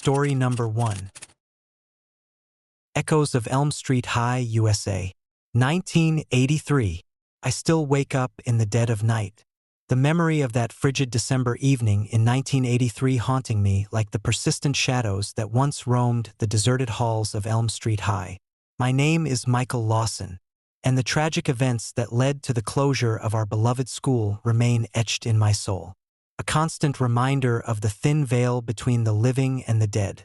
Story number 1. Echoes of Elm Street High, USA. 1983. I still wake up in the dead of night. The memory of that frigid December evening in 1983 haunting me like the persistent shadows that once roamed the deserted halls of Elm Street High. My name is Michael Lawson, and the tragic events that led to the closure of our beloved school remain etched in my soul. A constant reminder of the thin veil between the living and the dead.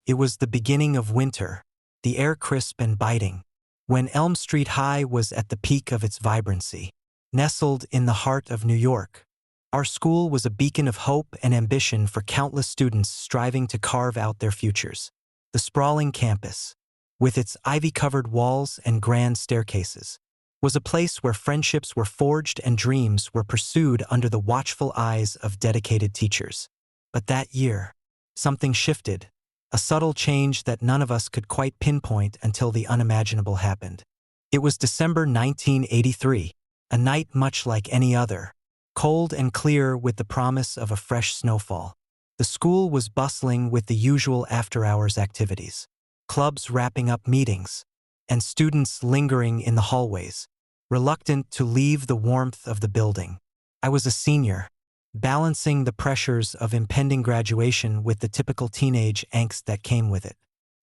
It was the beginning of winter, the air crisp and biting, when Elm Street High was at the peak of its vibrancy. Nestled in the heart of New York, our school was a beacon of hope and ambition for countless students striving to carve out their futures. The sprawling campus, with its ivy-covered walls and grand staircases, was a place where friendships were forged and dreams were pursued under the watchful eyes of dedicated teachers. But that year, something shifted, a subtle change that none of us could quite pinpoint until the unimaginable happened. It was December 1983, a night much like any other, cold and clear with the promise of a fresh snowfall. The school was bustling with the usual after-hours activities, clubs wrapping up meetings, and students lingering in the hallways, reluctant to leave the warmth of the building. I was a senior, balancing the pressures of impending graduation with the typical teenage angst that came with it.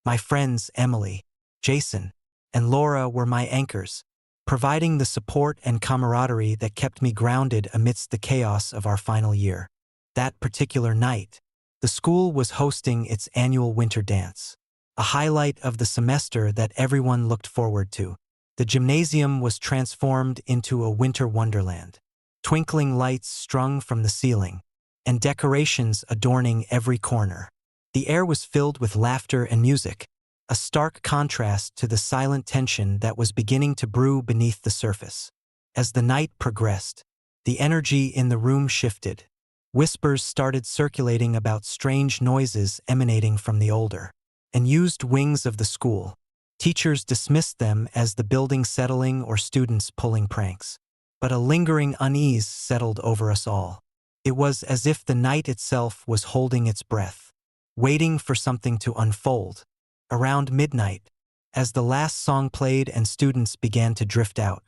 My friends Emily, Jason, and Laura were my anchors, providing the support and camaraderie that kept me grounded amidst the chaos of our final year. That particular night, the school was hosting its annual winter dance, a highlight of the semester that everyone looked forward to. The gymnasium was transformed into a winter wonderland, twinkling lights strung from the ceiling, and decorations adorning every corner. The air was filled with laughter and music, a stark contrast to the silent tension that was beginning to brew beneath the surface. As the night progressed, the energy in the room shifted. Whispers started circulating about strange noises emanating from the older and used wings of the school. Teachers dismissed them as the building settling or students pulling pranks. But a lingering unease settled over us all. It was as if the night itself was holding its breath, waiting for something to unfold. Around midnight, as the last song played and students began to drift out,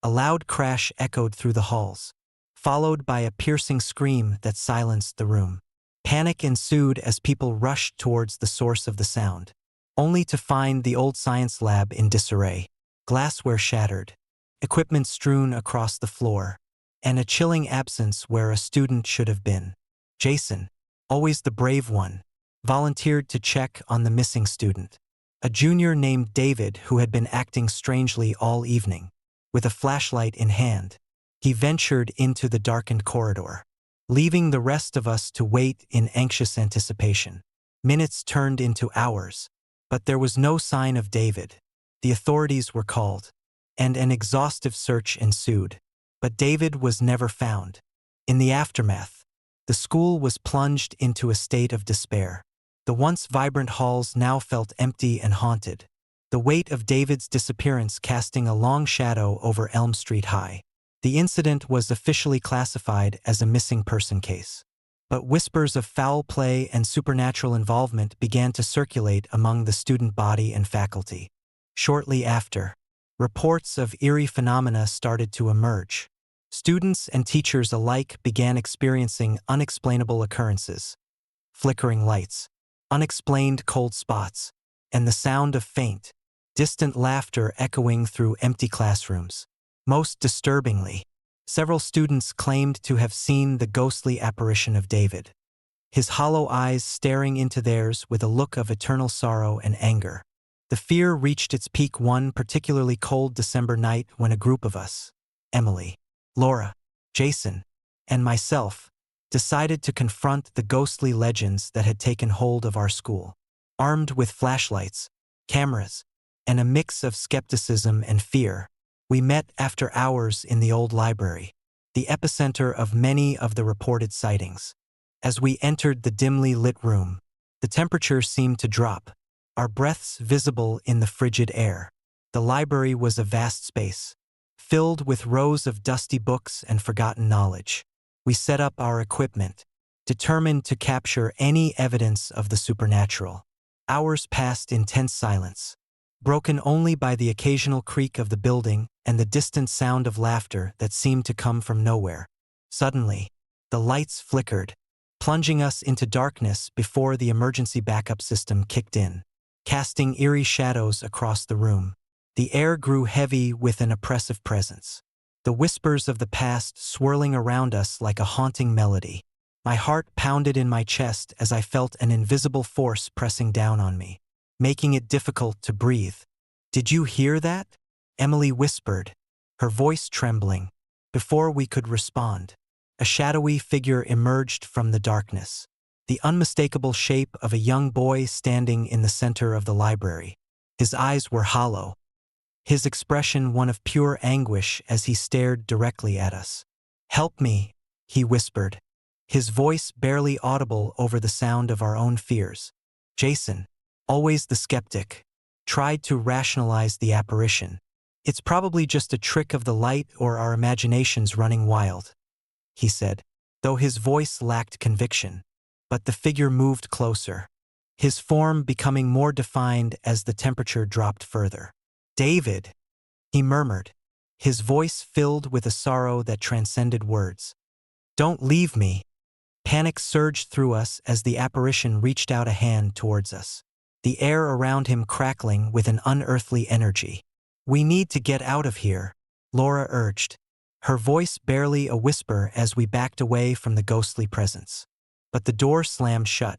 a loud crash echoed through the halls, followed by a piercing scream that silenced the room. Panic ensued as people rushed towards the source of the sound, only to find the old science lab in disarray, glassware shattered, equipment strewn across the floor, and a chilling absence where a student should have been. Jason, always the brave one, volunteered to check on the missing student, a junior named David who had been acting strangely all evening. With a flashlight in hand, he ventured into the darkened corridor, leaving the rest of us to wait in anxious anticipation. Minutes turned into hours, but there was no sign of David. The authorities were called, and an exhaustive search ensued. But David was never found. In the aftermath, the school was plunged into a state of despair. The once vibrant halls now felt empty and haunted, the weight of David's disappearance casting a long shadow over Elm Street High. The incident was officially classified as a missing person case. But whispers of foul play and supernatural involvement began to circulate among the student body and faculty. Shortly after, reports of eerie phenomena started to emerge. Students and teachers alike began experiencing unexplainable occurrences. Flickering lights, unexplained cold spots, and the sound of faint, distant laughter echoing through empty classrooms. Most disturbingly, several students claimed to have seen the ghostly apparition of David, his hollow eyes staring into theirs with a look of eternal sorrow and anger. The fear reached its peak one particularly cold December night when a group of us, Emily, Laura, Jason, and myself, decided to confront the ghostly legends that had taken hold of our school. Armed with flashlights, cameras, and a mix of skepticism and fear, we met after hours in the old library, the epicenter of many of the reported sightings. As we entered the dimly lit room, the temperature seemed to drop, our breaths visible in the frigid air. The library was a vast space, filled with rows of dusty books and forgotten knowledge. We set up our equipment, determined to capture any evidence of the supernatural. Hours passed in tense silence, broken only by the occasional creak of the building and the distant sound of laughter that seemed to come from nowhere. Suddenly, the lights flickered, plunging us into darkness before the emergency backup system kicked in, casting eerie shadows across the room. The air grew heavy with an oppressive presence, the whispers of the past swirling around us like a haunting melody. My heart pounded in my chest as I felt an invisible force pressing down on me, making it difficult to breathe. "Did you hear that?" Emily whispered, her voice trembling. Before we could respond, a shadowy figure emerged from the darkness, the unmistakable shape of a young boy standing in the center of the library. His eyes were hollow, his expression one of pure anguish as he stared directly at us. "Help me," he whispered, his voice barely audible over the sound of our own fears. Jason, always the skeptic, tried to rationalize the apparition. "It's probably just a trick of the light or our imaginations running wild," he said, though his voice lacked conviction. But the figure moved closer, his form becoming more defined as the temperature dropped further. "David," he murmured, his voice filled with a sorrow that transcended words. "Don't leave me." Panic surged through us as the apparition reached out a hand towards us, the air around him crackling with an unearthly energy. "We need to get out of here," Laura urged, her voice barely a whisper as we backed away from the ghostly presence. But the door slammed shut,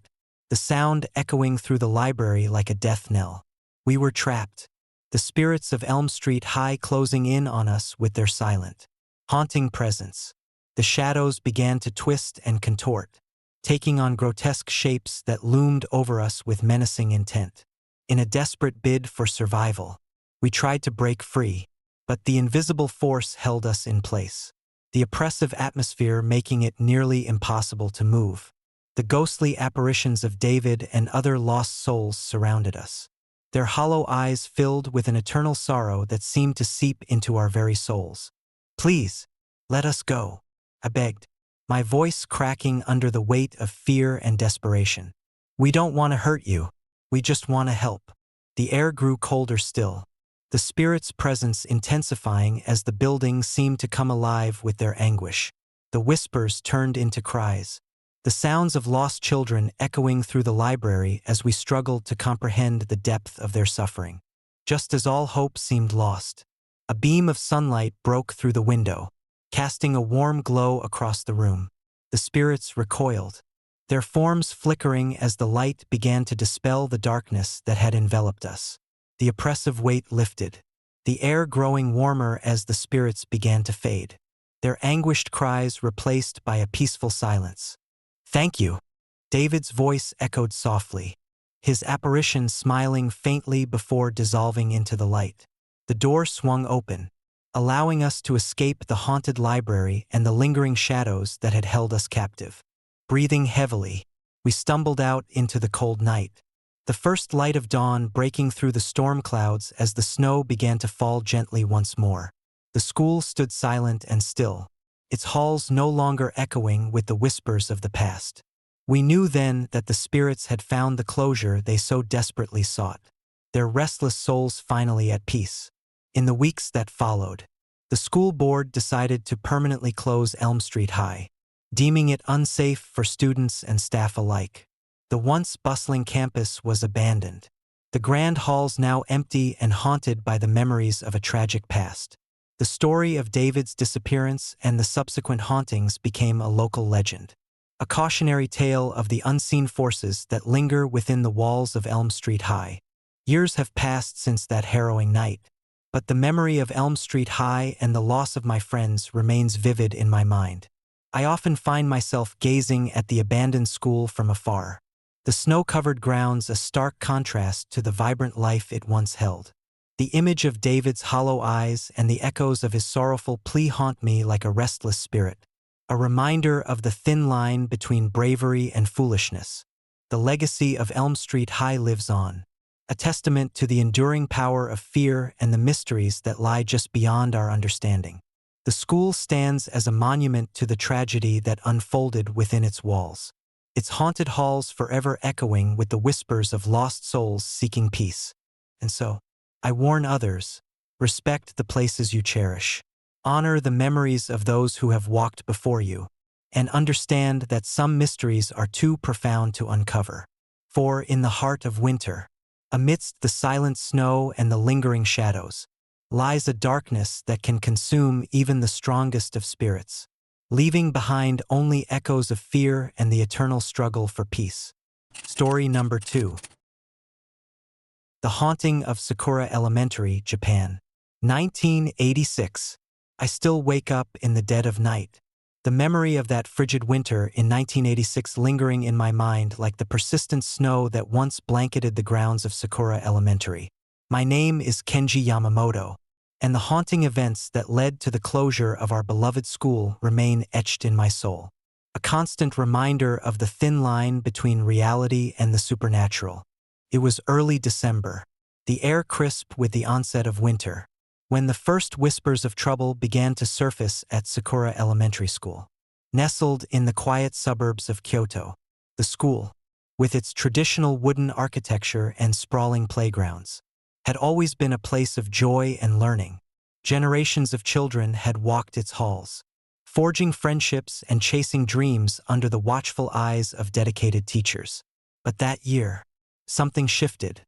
the sound echoing through the library like a death knell. We were trapped, the spirits of Elm Street High closing in on us with their silent, haunting presence. The shadows began to twist and contort, taking on grotesque shapes that loomed over us with menacing intent. In a desperate bid for survival, we tried to break free, but the invisible force held us in place, the oppressive atmosphere making it nearly impossible to move. The ghostly apparitions of David and other lost souls surrounded us, their hollow eyes filled with an eternal sorrow that seemed to seep into our very souls. "Please, let us go," I begged, my voice cracking under the weight of fear and desperation. "We don't want to hurt you. We just want to help." The air grew colder still, the spirit's presence intensifying as the building seemed to come alive with their anguish. The whispers turned into cries, the sounds of lost children echoing through the library as we struggled to comprehend the depth of their suffering. Just as all hope seemed lost, a beam of sunlight broke through the window, casting a warm glow across the room. The spirits recoiled, their forms flickering as the light began to dispel the darkness that had enveloped us. The oppressive weight lifted, the air growing warmer as the spirits began to fade, their anguished cries replaced by a peaceful silence. "Thank you," David's voice echoed softly, his apparition smiling faintly before dissolving into the light. The door swung open, allowing us to escape the haunted library and the lingering shadows that had held us captive. Breathing heavily, we stumbled out into the cold night, the first light of dawn breaking through the storm clouds as the snow began to fall gently once more. The school stood silent and still, its halls no longer echoing with the whispers of the past. We knew then that the spirits had found the closure they so desperately sought, their restless souls finally at peace. In the weeks that followed, the school board decided to permanently close Elm Street High, deeming it unsafe for students and staff alike. The once bustling campus was abandoned, the grand halls now empty and haunted by the memories of a tragic past. The story of David's disappearance and the subsequent hauntings became a local legend, a cautionary tale of the unseen forces that linger within the walls of Elm Street High. Years have passed since that harrowing night, but the memory of Elm Street High and the loss of my friends remains vivid in my mind. I often find myself gazing at the abandoned school from afar, the snow-covered grounds a stark contrast to the vibrant life it once held. The image of David's hollow eyes and the echoes of his sorrowful plea haunt me like a restless spirit, a reminder of the thin line between bravery and foolishness. The legacy of Elm Street High lives on, a testament to the enduring power of fear and the mysteries that lie just beyond our understanding. The school stands as a monument to the tragedy that unfolded within its walls. its haunted halls forever echoing with the whispers of lost souls seeking peace. And so, I warn others, respect the places you cherish. Honor the memories of those who have walked before you, and understand that some mysteries are too profound to uncover. For in the heart of winter, amidst the silent snow and the lingering shadows, lies a darkness that can consume even the strongest of spirits, leaving behind only echoes of fear and the eternal struggle for peace. Story number 2. The Haunting of Sakura Elementary, Japan. 1986. I still wake up in the dead of night, the memory of that frigid winter in 1986 lingering in my mind like the persistent snow that once blanketed the grounds of Sakura Elementary. My name is Kenji Yamamoto, and the haunting events that led to the closure of our beloved school remain etched in my soul. A constant reminder of the thin line between reality and the supernatural. It was early December, the air crisp with the onset of winter, when the first whispers of trouble began to surface at Sakura Elementary School. Nestled in the quiet suburbs of Kyoto, the school, with its traditional wooden architecture and sprawling playgrounds, had always been a place of joy and learning. Generations of children had walked its halls, forging friendships and chasing dreams under the watchful eyes of dedicated teachers. But that year, something shifted.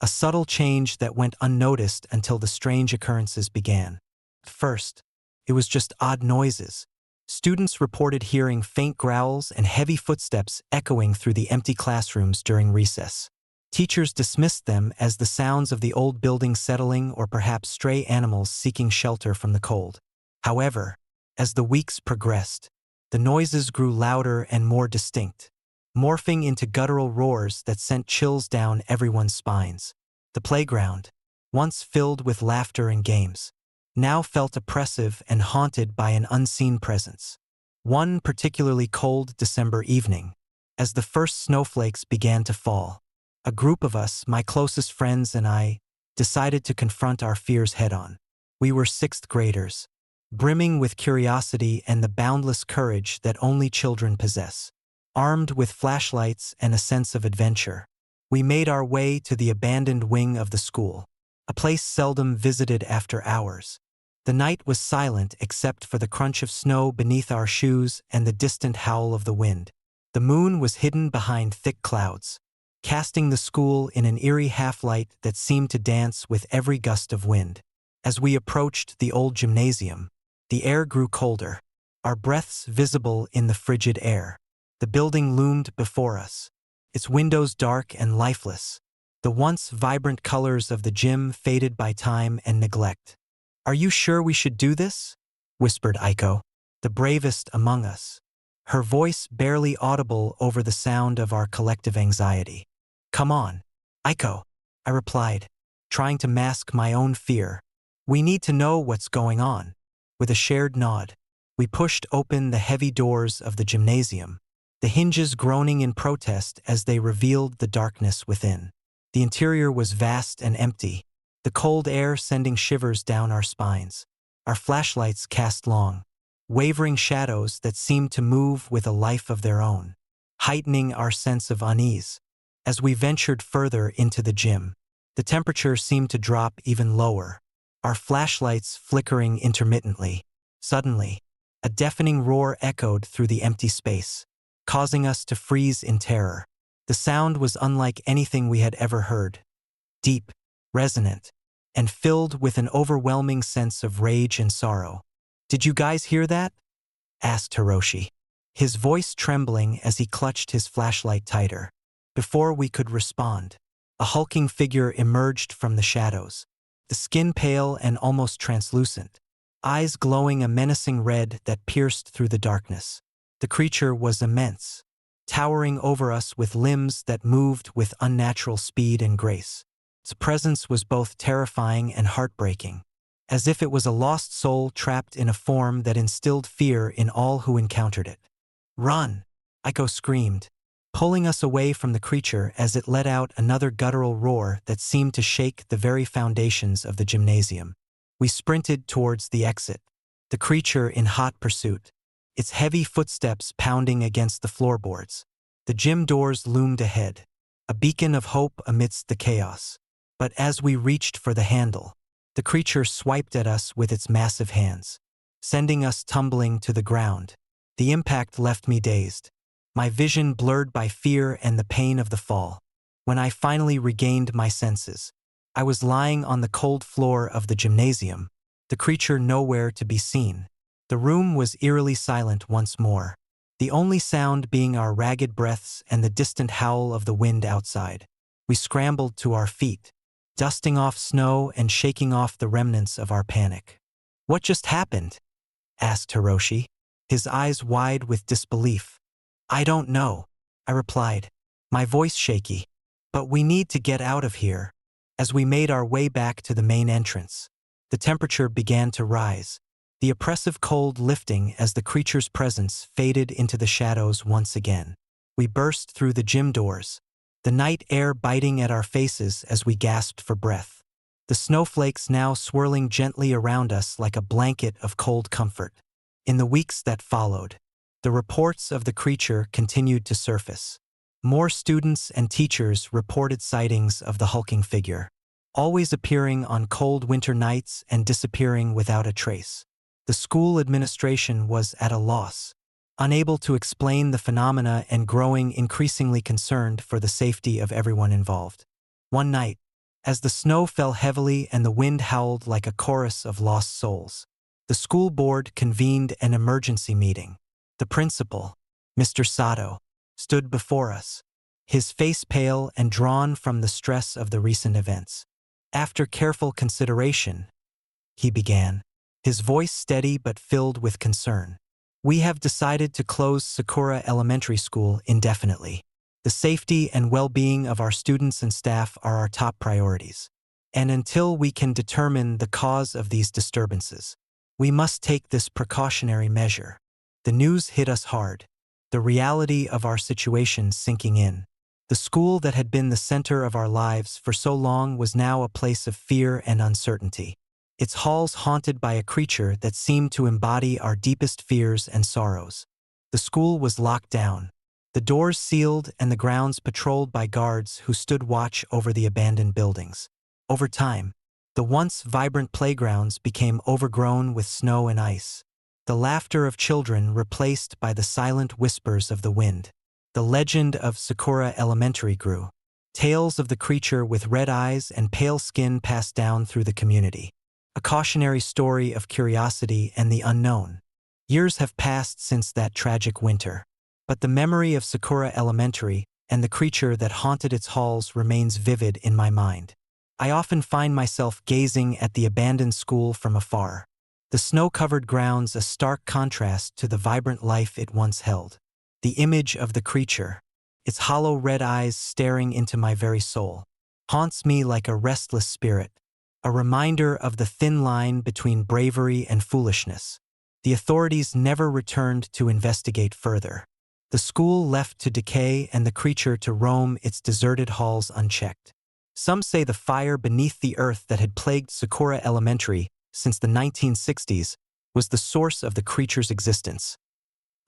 A subtle change that went unnoticed until the strange occurrences began. First, it was just odd noises. Students reported hearing faint growls and heavy footsteps echoing through the empty classrooms during recess. Teachers dismissed them as the sounds of the old building settling or perhaps stray animals seeking shelter from the cold. However, as the weeks progressed, the noises grew louder and more distinct, morphing into guttural roars that sent chills down everyone's spines. The playground, once filled with laughter and games, now felt oppressive and haunted by an unseen presence. One particularly cold December evening, as the first snowflakes began to fall, a group of us, my closest friends and I, decided to confront our fears head-on. We were sixth graders, brimming with curiosity and the boundless courage that only children possess. Armed with flashlights and a sense of adventure, we made our way to the abandoned wing of the school, a place seldom visited after hours. The night was silent except for the crunch of snow beneath our shoes and the distant howl of the wind. The moon was hidden behind thick clouds, casting the school in an eerie half-light that seemed to dance with every gust of wind. As we approached the old gymnasium, the air grew colder, our breaths visible in the frigid air. The building loomed before us, its windows dark and lifeless, the once vibrant colors of the gym faded by time and neglect. "Are you sure we should do this?" whispered Aiko, the bravest among us, her voice barely audible over the sound of our collective anxiety. "Come on, Aiko," I replied, trying to mask my own fear. "We need to know what's going on." With a shared nod, we pushed open the heavy doors of the gymnasium, the hinges groaning in protest as they revealed the darkness within. The interior was vast and empty, the cold air sending shivers down our spines. Our flashlights cast long, wavering shadows that seemed to move with a life of their own, heightening our sense of unease. As we ventured further into the gym, the temperature seemed to drop even lower, our flashlights flickering intermittently. Suddenly, a deafening roar echoed through the empty space, causing us to freeze in terror. The sound was unlike anything we had ever heard, deep, resonant, and filled with an overwhelming sense of rage and sorrow. "Did you guys hear that?" asked Hiroshi, his voice trembling as he clutched his flashlight tighter. Before we could respond, a hulking figure emerged from the shadows, the skin pale and almost translucent, eyes glowing a menacing red that pierced through the darkness. The creature was immense, towering over us with limbs that moved with unnatural speed and grace. Its presence was both terrifying and heartbreaking, as if it was a lost soul trapped in a form that instilled fear in all who encountered it. "Run!" Aiko screamed, pulling us away from the creature as it let out another guttural roar that seemed to shake the very foundations of the gymnasium. We sprinted towards the exit, the creature in hot pursuit, its heavy footsteps pounding against the floorboards. The gym doors loomed ahead, a beacon of hope amidst the chaos. But as we reached for the handle, the creature swiped at us with its massive hands, sending us tumbling to the ground. The impact left me dazed, my vision blurred by fear and the pain of the fall. When I finally regained my senses, I was lying on the cold floor of the gymnasium, the creature nowhere to be seen. The room was eerily silent once more, the only sound being our ragged breaths and the distant howl of the wind outside. We scrambled to our feet, dusting off snow and shaking off the remnants of our panic. "What just happened?" asked Hiroshi, his eyes wide with disbelief. "I don't know," I replied, my voice shaky. "But we need to get out of here." As we made our way back to the main entrance, the temperature began to rise, the oppressive cold lifting as the creature's presence faded into the shadows once again. We burst through the gym doors, the night air biting at our faces as we gasped for breath, the snowflakes now swirling gently around us like a blanket of cold comfort. In the weeks that followed, the reports of the creature continued to surface. More students and teachers reported sightings of the hulking figure, always appearing on cold winter nights and disappearing without a trace. The school administration was at a loss, unable to explain the phenomena and growing increasingly concerned for the safety of everyone involved. One night, as the snow fell heavily and the wind howled like a chorus of lost souls, the school board convened an emergency meeting. The principal, Mr. Sato, stood before us, his face pale and drawn from the stress of the recent events. "After careful consideration," he began, his voice steady but filled with concern, "we have decided to close Sakura Elementary School indefinitely. The safety and well-being of our students and staff are our top priorities. And until we can determine the cause of these disturbances, we must take this precautionary measure." The news hit us hard, the reality of our situation sinking in. The school that had been the center of our lives for so long was now a place of fear and uncertainty, its halls haunted by a creature that seemed to embody our deepest fears and sorrows. The school was locked down, the doors sealed and the grounds patrolled by guards who stood watch over the abandoned buildings. Over time, the once vibrant playgrounds became overgrown with snow and ice, the laughter of children replaced by the silent whispers of the wind. The legend of Sakura Elementary grew, tales of the creature with red eyes and pale skin passed down through the community, a cautionary story of curiosity and the unknown. Years have passed since that tragic winter, but the memory of Sakura Elementary and the creature that haunted its halls remains vivid in my mind. I often find myself gazing at the abandoned school from afar, the snow-covered grounds a stark contrast to the vibrant life it once held. The image of the creature, its hollow red eyes staring into my very soul, haunts me like a restless spirit, a reminder of the thin line between bravery and foolishness. The authorities never returned to investigate further, the school left to decay and the creature to roam its deserted halls unchecked. Some say the fire beneath the earth that had plagued Sakura Elementary since the 1960s was the source of the creature's existence,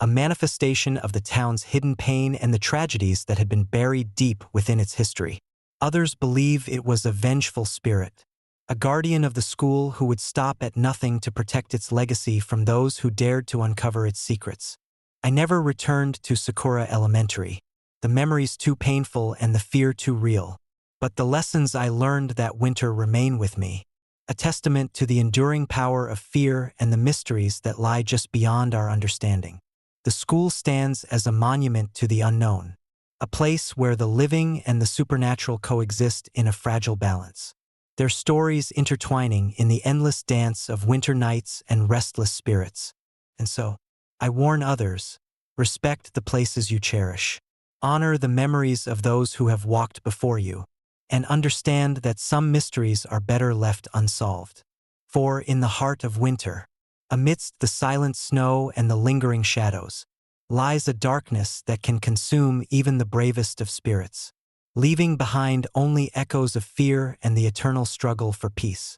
a manifestation of the town's hidden pain and the tragedies that had been buried deep within its history. Others believe it was a vengeful spirit, a guardian of the school who would stop at nothing to protect its legacy from those who dared to uncover its secrets. I never returned to Sakura Elementary, the memories too painful and the fear too real. But the lessons I learned that winter remain with me, a testament to the enduring power of fear and the mysteries that lie just beyond our understanding. The school stands as a monument to the unknown, a place where the living and the supernatural coexist in a fragile balance, their stories intertwining in the endless dance of winter nights and restless spirits. And so, I warn others, respect the places you cherish, honor the memories of those who have walked before you, and understand that some mysteries are better left unsolved. For in the heart of winter, amidst the silent snow and the lingering shadows, lies a darkness that can consume even the bravest of spirits, leaving behind only echoes of fear and the eternal struggle for peace.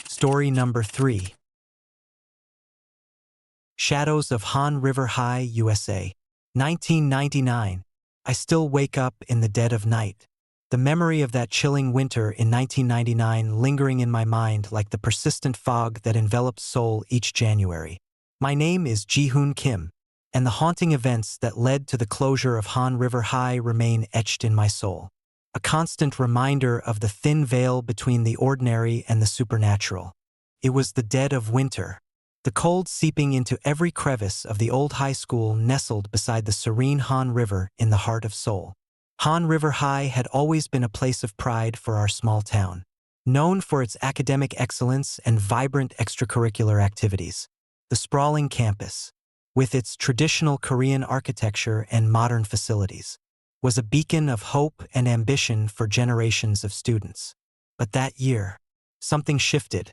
Story number 3. Shadows of Han River High, USA. 1999. I still wake up in the dead of night. The memory of that chilling winter in 1999 lingering in my mind like the persistent fog that envelops Seoul each January. My name is Ji-hoon Kim, and the haunting events that led to the closure of Han River High remain etched in my soul. A constant reminder of the thin veil between the ordinary and the supernatural. It was the dead of winter, the cold seeping into every crevice of the old high school nestled beside the serene Han River in the heart of Seoul. Han River High had always been a place of pride for our small town, known for its academic excellence and vibrant extracurricular activities. The sprawling campus, with its traditional Korean architecture and modern facilities, was a beacon of hope and ambition for generations of students. But that year, something shifted.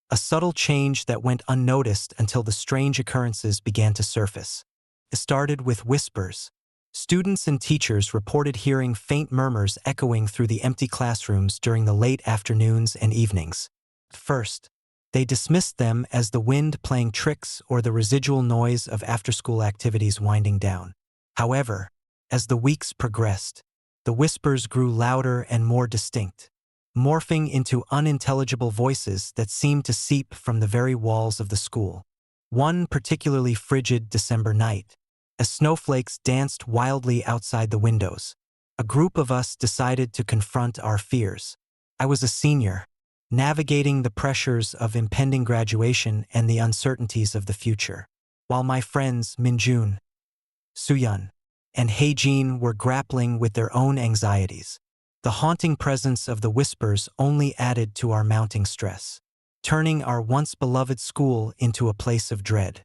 A subtle change that went unnoticed until the strange occurrences began to surface. It started with whispers. Students and teachers reported hearing faint murmurs echoing through the empty classrooms during the late afternoons and evenings. At first, they dismissed them as the wind playing tricks or the residual noise of after-school activities winding down. However, as the weeks progressed, the whispers grew louder and more distinct, morphing into unintelligible voices that seemed to seep from the very walls of the school. One particularly frigid December night, as snowflakes danced wildly outside the windows, a group of us decided to confront our fears. I was a senior, navigating the pressures of impending graduation and the uncertainties of the future, while my friends Minjun, Suyun, and Heijin were grappling with their own anxieties. The haunting presence of the whispers only added to our mounting stress, turning our once beloved school into a place of dread.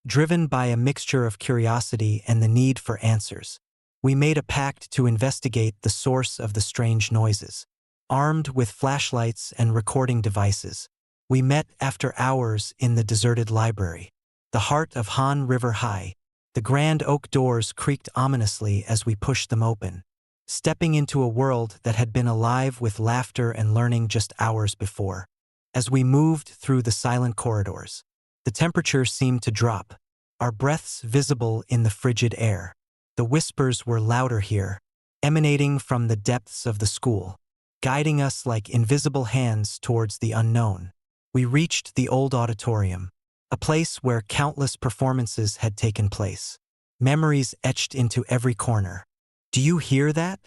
Driven by a mixture of curiosity and the need for answers, we made a pact to investigate the source of the strange noises. Armed with flashlights and recording devices, we met after hours in the deserted library, the heart of Han River High. The grand oak doors creaked ominously as we pushed them open, stepping into a world that had been alive with laughter and learning just hours before. As we moved through the silent corridors, the temperature seemed to drop, our breaths visible in the frigid air. The whispers were louder here, emanating from the depths of the school, guiding us like invisible hands towards the unknown. We reached the old auditorium, a place where countless performances had taken place, memories etched into every corner. "Do you hear that?"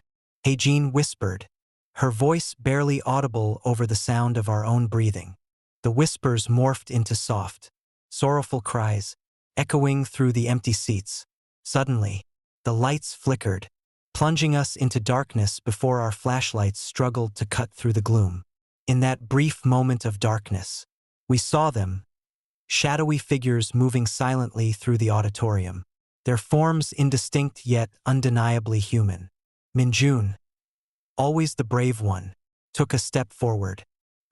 Heijin whispered, her voice barely audible over the sound of our own breathing. The whispers morphed into soft, sorrowful cries, echoing through the empty seats. Suddenly, the lights flickered, plunging us into darkness before our flashlights struggled to cut through the gloom. In that brief moment of darkness, we saw them, shadowy figures moving silently through the auditorium, their forms indistinct yet undeniably human. Minjun, always the brave one, took a step forward.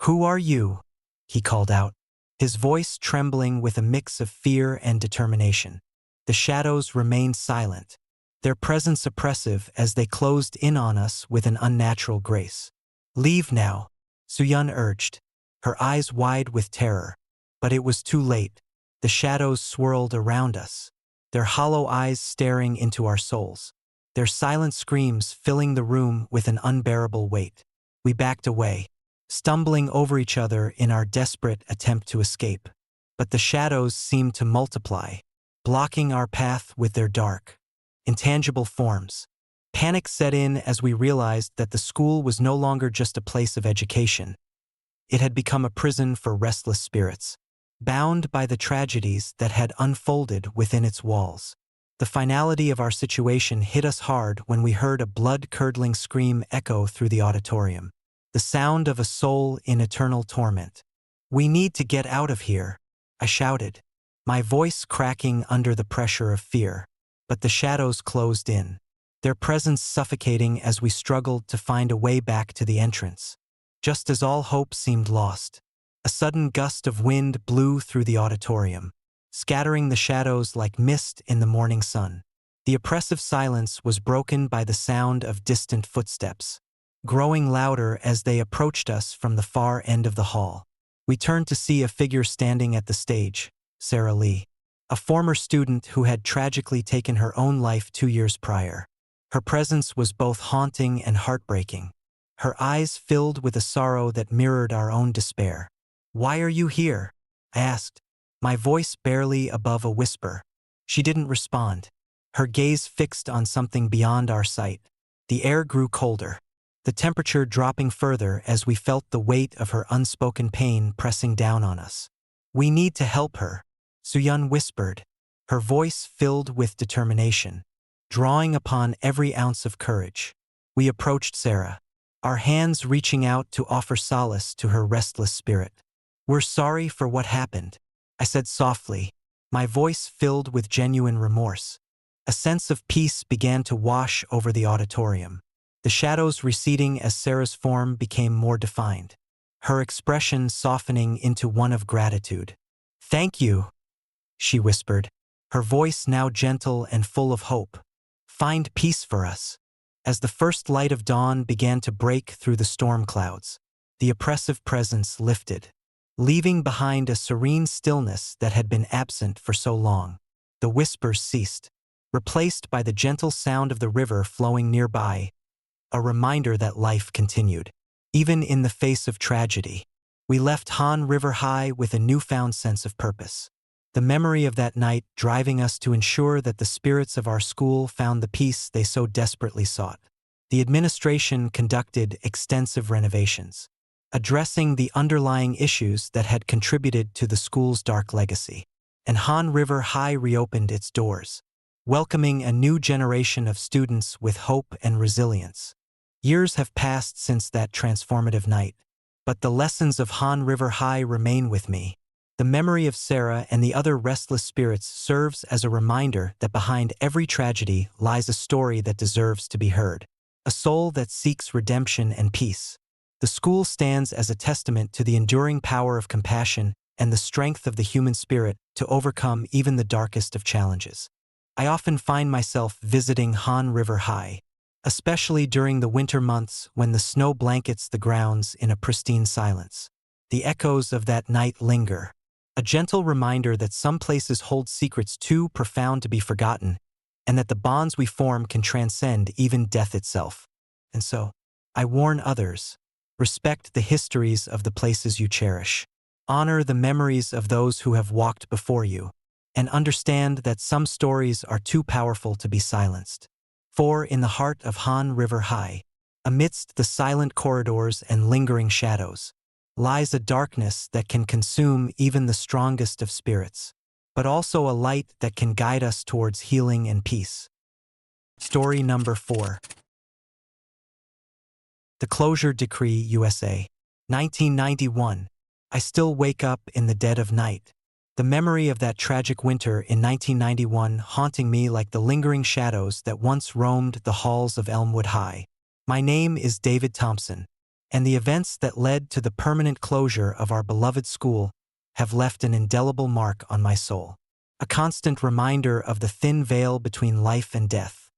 "Who are you?" he called out, his voice trembling with a mix of fear and determination. The shadows remained silent, their presence oppressive as they closed in on us with an unnatural grace. "Leave now," Suyun urged, her eyes wide with terror. But it was too late. The shadows swirled around us, their hollow eyes staring into our souls, their silent screams filling the room with an unbearable weight. We backed away, stumbling over each other in our desperate attempt to escape. But the shadows seemed to multiply, blocking our path with their dark, intangible forms. Panic set in as we realized that the school was no longer just a place of education. It had become a prison for restless spirits, bound by the tragedies that had unfolded within its walls. The finality of our situation hit us hard when we heard a blood-curdling scream echo through the auditorium, the sound of a soul in eternal torment. "We need to get out of here," I shouted, my voice cracking under the pressure of fear. But the shadows closed in, their presence suffocating as we struggled to find a way back to the entrance. Just as all hope seemed lost, a sudden gust of wind blew through the auditorium, scattering the shadows like mist in the morning sun. The oppressive silence was broken by the sound of distant footsteps, growing louder as they approached us from the far end of the hall. We turned to see a figure standing at the stage, Sarah Lee, a former student who had tragically taken her own life 2 years prior. Her presence was both haunting and heartbreaking. Her eyes filled with a sorrow that mirrored our own despair. "Why are you here?" I asked, my voice barely above a whisper. She didn't respond, her gaze fixed on something beyond our sight. The air grew colder, the temperature dropping further as we felt the weight of her unspoken pain pressing down on us. "We need to help her," Suyun whispered, her voice filled with determination, drawing upon every ounce of courage. We approached Sarah, our hands reaching out to offer solace to her restless spirit. "We're sorry for what happened," I said softly, my voice filled with genuine remorse. A sense of peace began to wash over the auditorium, the shadows receding as Sarah's form became more defined, her expression softening into one of gratitude. "Thank you," she whispered, her voice now gentle and full of hope. "Find peace for us." As the first light of dawn began to break through the storm clouds, the oppressive presence lifted, leaving behind a serene stillness that had been absent for so long. The whispers ceased, replaced by the gentle sound of the river flowing nearby, a reminder that life continued, even in the face of tragedy. We left Han River High with a newfound sense of purpose, the memory of that night driving us to ensure that the spirits of our school found the peace they so desperately sought. The administration conducted extensive renovations, addressing the underlying issues that had contributed to the school's dark legacy. And Han River High reopened its doors, welcoming a new generation of students with hope and resilience. Years have passed since that transformative night, but the lessons of Han River High remain with me. The memory of Sarah and the other restless spirits serves as a reminder that behind every tragedy lies a story that deserves to be heard, a soul that seeks redemption and peace. The school stands as a testament to the enduring power of compassion and the strength of the human spirit to overcome even the darkest of challenges. I often find myself visiting Han River High, especially during the winter months when the snow blankets the grounds in a pristine silence. The echoes of that night linger, a gentle reminder that some places hold secrets too profound to be forgotten, and that the bonds we form can transcend even death itself. And so, I warn others, respect the histories of the places you cherish. Honor the memories of those who have walked before you, and understand that some stories are too powerful to be silenced. For in the heart of Han River High, amidst the silent corridors and lingering shadows, lies a darkness that can consume even the strongest of spirits, but also a light that can guide us towards healing and peace. Story number 4. The Closure Decree, USA. 1991. I still wake up in the dead of night, the memory of that tragic winter in 1991 haunting me like the lingering shadows that once roamed the halls of Elmwood High. My name is David Thompson, and the events that led to the permanent closure of our beloved school have left an indelible mark on my soul, a constant reminder of the thin veil between life and death.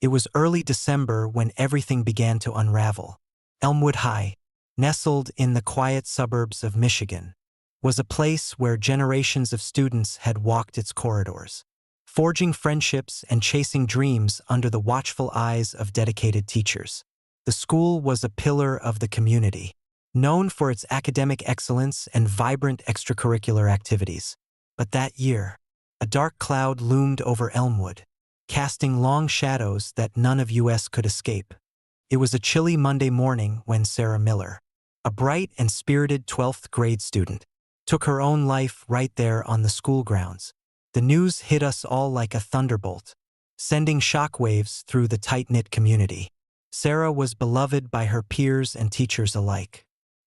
It was early December when everything began to unravel. Elmwood High, nestled in the quiet suburbs of Michigan, was a place where generations of students had walked its corridors, forging friendships and chasing dreams under the watchful eyes of dedicated teachers. The school was a pillar of the community, known for its academic excellence and vibrant extracurricular activities. But that year, a dark cloud loomed over Elmwood, casting long shadows that none of us could escape. It was a chilly Monday morning when Sarah Miller, a bright and spirited 12th grade student, took her own life right there on the school grounds. The news hit us all like a thunderbolt, sending shockwaves through the tight-knit community. Sarah was beloved by her peers and teachers alike,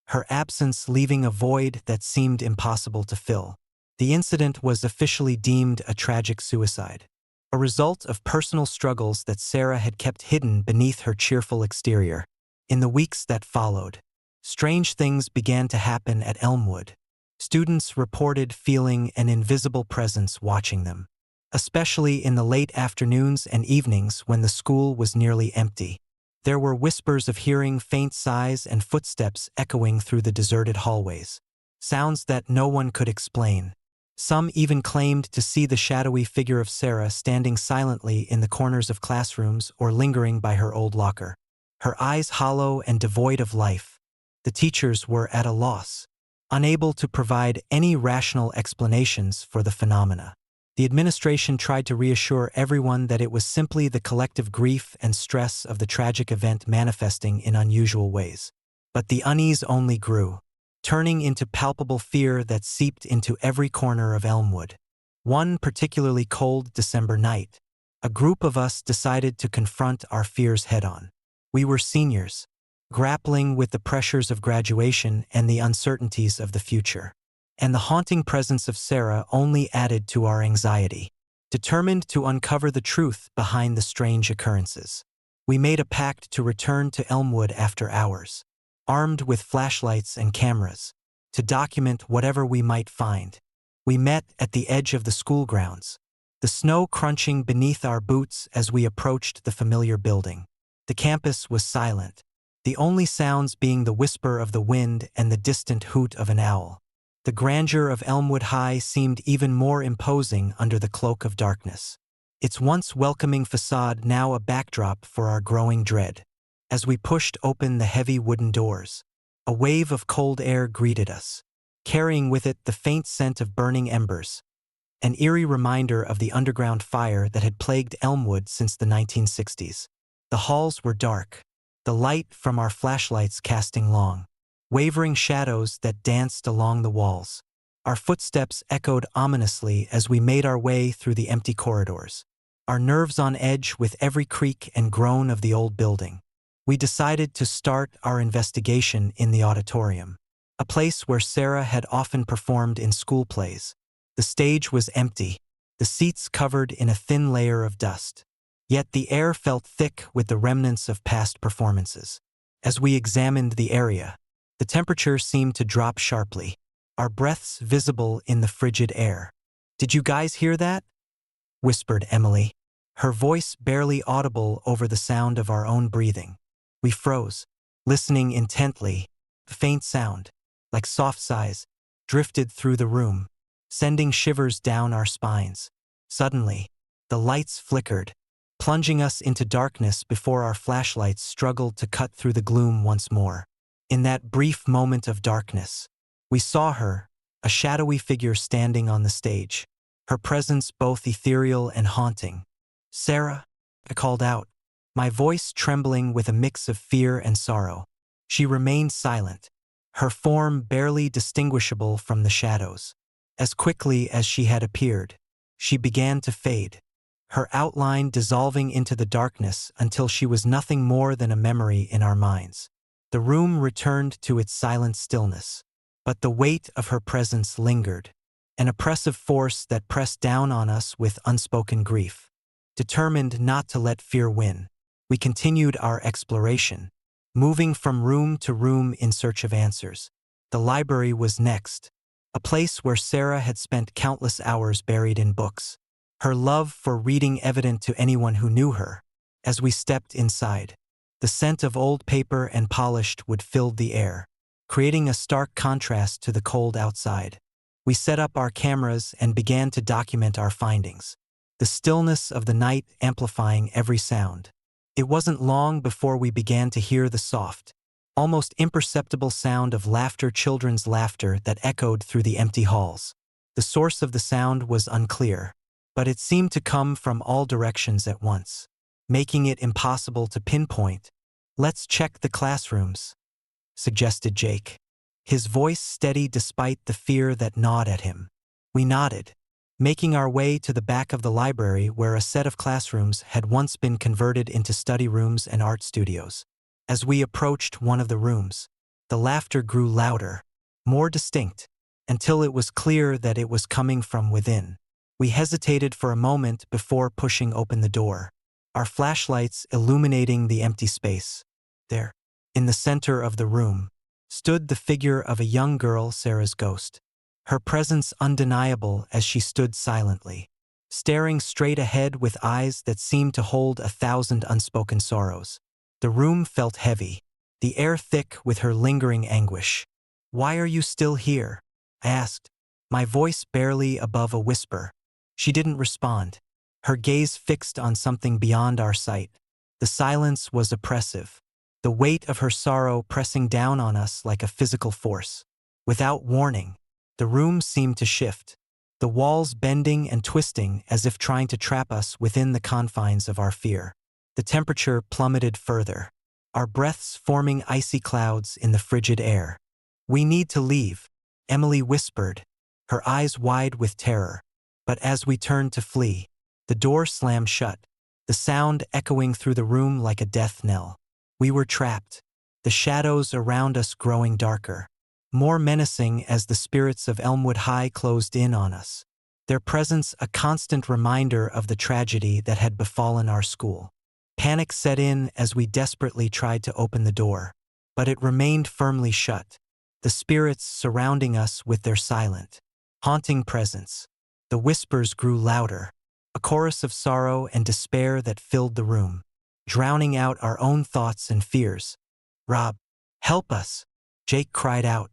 her absence leaving a void that seemed impossible to fill. The incident was officially deemed a tragic suicide, a result of personal struggles that Sarah had kept hidden beneath her cheerful exterior. In the weeks that followed, strange things began to happen at Elmwood. Students reported feeling an invisible presence watching them, especially in the late afternoons and evenings when the school was nearly empty. There were whispers of hearing faint sighs and footsteps echoing through the deserted hallways, sounds that no one could explain, Some even claimed to see the shadowy figure of Sarah standing silently in the corners of classrooms or lingering by her old locker. Her eyes hollow and devoid of life. The teachers were at a loss, unable to provide any rational explanations for the phenomena. The administration tried to reassure everyone that it was simply the collective grief and stress of the tragic event manifesting in unusual ways. But the unease only grew, turning into palpable fear that seeped into every corner of Elmwood. One particularly cold December night, a group of us decided to confront our fears head-on. We were seniors, grappling with the pressures of graduation and the uncertainties of the future. And the haunting presence of Sarah only added to our anxiety. Determined to uncover the truth behind the strange occurrences, we made a pact to return to Elmwood after hours, armed with flashlights and cameras, to document whatever we might find. We met at the edge of the school grounds, the snow crunching beneath our boots as we approached the familiar building. The campus was silent, the only sounds being the whisper of the wind and the distant hoot of an owl. The grandeur of Elmwood High seemed even more imposing under the cloak of darkness, its once welcoming facade now a backdrop for our growing dread. As we pushed open the heavy wooden doors, a wave of cold air greeted us, carrying with it the faint scent of burning embers, an eerie reminder of the underground fire that had plagued Elmwood since the 1960s. The halls were dark, the light from our flashlights casting long, wavering shadows that danced along the walls. Our footsteps echoed ominously as we made our way through the empty corridors, our nerves on edge with every creak and groan of the old building. We decided to start our investigation in the auditorium, a place where Sarah had often performed in school plays. The stage was empty, the seats covered in a thin layer of dust. Yet the air felt thick with the remnants of past performances. As we examined the area, the temperature seemed to drop sharply, our breaths visible in the frigid air. "Did you guys hear that?" whispered Emily, her voice barely audible over the sound of our own breathing. We froze, listening intently. A faint sound, like soft sighs, drifted through the room, sending shivers down our spines. Suddenly, the lights flickered, plunging us into darkness before our flashlights struggled to cut through the gloom once more. In that brief moment of darkness, we saw her, a shadowy figure standing on the stage, her presence both ethereal and haunting. "Sarah," I called out, my voice trembling with a mix of fear and sorrow. She remained silent, her form barely distinguishable from the shadows. As quickly as she had appeared, she began to fade, her outline dissolving into the darkness until she was nothing more than a memory in our minds. The room returned to its silent stillness, but the weight of her presence lingered, an oppressive force that pressed down on us with unspoken grief. Determined not to let fear win, we continued our exploration, moving from room to room in search of answers. The library was next, a place where Sarah had spent countless hours buried in books, her love for reading evident to anyone who knew her. As we stepped inside, the scent of old paper and polished wood filled the air, creating a stark contrast to the cold outside. We set up our cameras and began to document our findings, the stillness of the night amplifying every sound. It wasn't long before we began to hear the soft, almost imperceptible sound of laughter, children's laughter that echoed through the empty halls. The source of the sound was unclear, but it seemed to come from all directions at once, making it impossible to pinpoint. "Let's check the classrooms," suggested Jake, his voice steady despite the fear that gnawed at him. We nodded, making our way to the back of the library where a set of classrooms had once been converted into study rooms and art studios. As we approached one of the rooms, the laughter grew louder, more distinct, until it was clear that it was coming from within. We hesitated for a moment before pushing open the door, our flashlights illuminating the empty space. There, in the center of the room, stood the figure of a young girl, Sarah's ghost, her presence undeniable as she stood silently, staring straight ahead with eyes that seemed to hold 1,000 unspoken sorrows. The room felt heavy, the air thick with her lingering anguish. "Why are you still here?" I asked, my voice barely above a whisper. She didn't respond, her gaze fixed on something beyond our sight. The silence was oppressive, the weight of her sorrow pressing down on us like a physical force. Without warning, the room seemed to shift, the walls bending and twisting as if trying to trap us within the confines of our fear. The temperature plummeted further, our breaths forming icy clouds in the frigid air. "We need to leave," Emily whispered, her eyes wide with terror. But as we turned to flee, the door slammed shut, the sound echoing through the room like a death knell. We were trapped, the shadows around us growing darker, more menacing as the spirits of Elmwood High closed in on us, their presence a constant reminder of the tragedy that had befallen our school. Panic set in as we desperately tried to open the door, but it remained firmly shut, the spirits surrounding us with their silent, haunting presence. The whispers grew louder, a chorus of sorrow and despair that filled the room, drowning out our own thoughts and fears. "Rob, help us!" Jake cried out,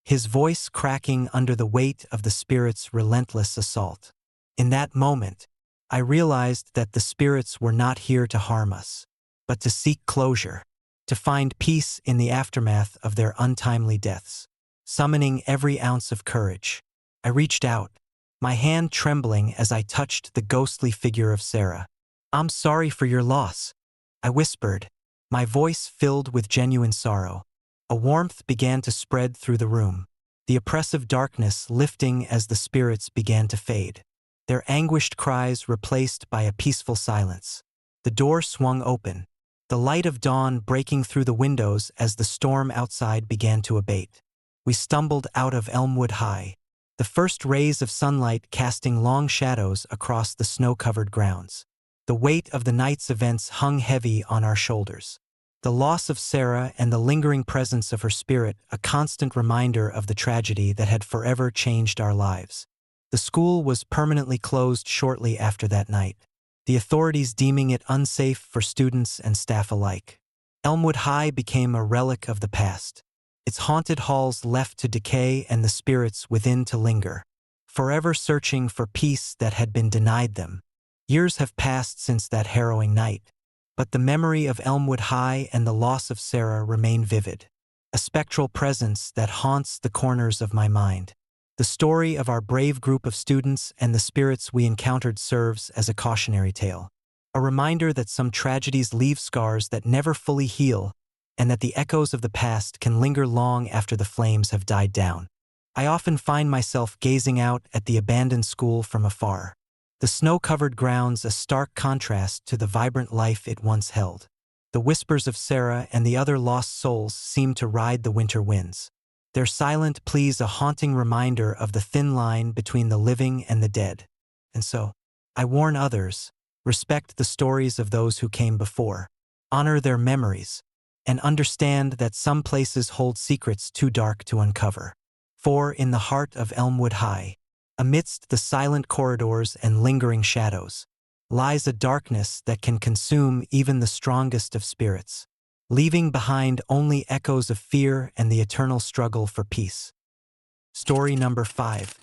his voice cracking under the weight of the spirits' relentless assault. In that moment, I realized that the spirits were not here to harm us, but to seek closure, to find peace in the aftermath of their untimely deaths. Summoning every ounce of courage, I reached out, my hand trembling as I touched the ghostly figure of Sarah. "I'm sorry for your loss," I whispered, my voice filled with genuine sorrow. A warmth began to spread through the room, the oppressive darkness lifting as the spirits began to fade, their anguished cries replaced by a peaceful silence. The door swung open, the light of dawn breaking through the windows as the storm outside began to abate. We stumbled out of Elmwood High, the first rays of sunlight casting long shadows across the snow-covered grounds. The weight of the night's events hung heavy on our shoulders. The loss of Sarah and the lingering presence of her spirit, a constant reminder of the tragedy that had forever changed our lives. The school was permanently closed shortly after that night, the authorities deeming it unsafe for students and staff alike. Elmwood High became a relic of the past, its haunted halls left to decay and the spirits within to linger, forever searching for peace that had been denied them. Years have passed since that harrowing night, but the memory of Elmwood High and the loss of Sarah remain vivid, a spectral presence that haunts the corners of my mind. The story of our brave group of students and the spirits we encountered serves as a cautionary tale, a reminder that some tragedies leave scars that never fully heal, and that the echoes of the past can linger long after the flames have died down. I often find myself gazing out at the abandoned school from afar, the snow-covered grounds a stark contrast to the vibrant life it once held. The whispers of Sarah and the other lost souls seem to ride the winter winds, their silent pleas a haunting reminder of the thin line between the living and the dead. And so, I warn others, respect the stories of those who came before, honor their memories, and understand that some places hold secrets too dark to uncover. For in the heart of Elmwood High, amidst the silent corridors and lingering shadows, lies a darkness that can consume even the strongest of spirits, leaving behind only echoes of fear and the eternal struggle for peace. Story number 5.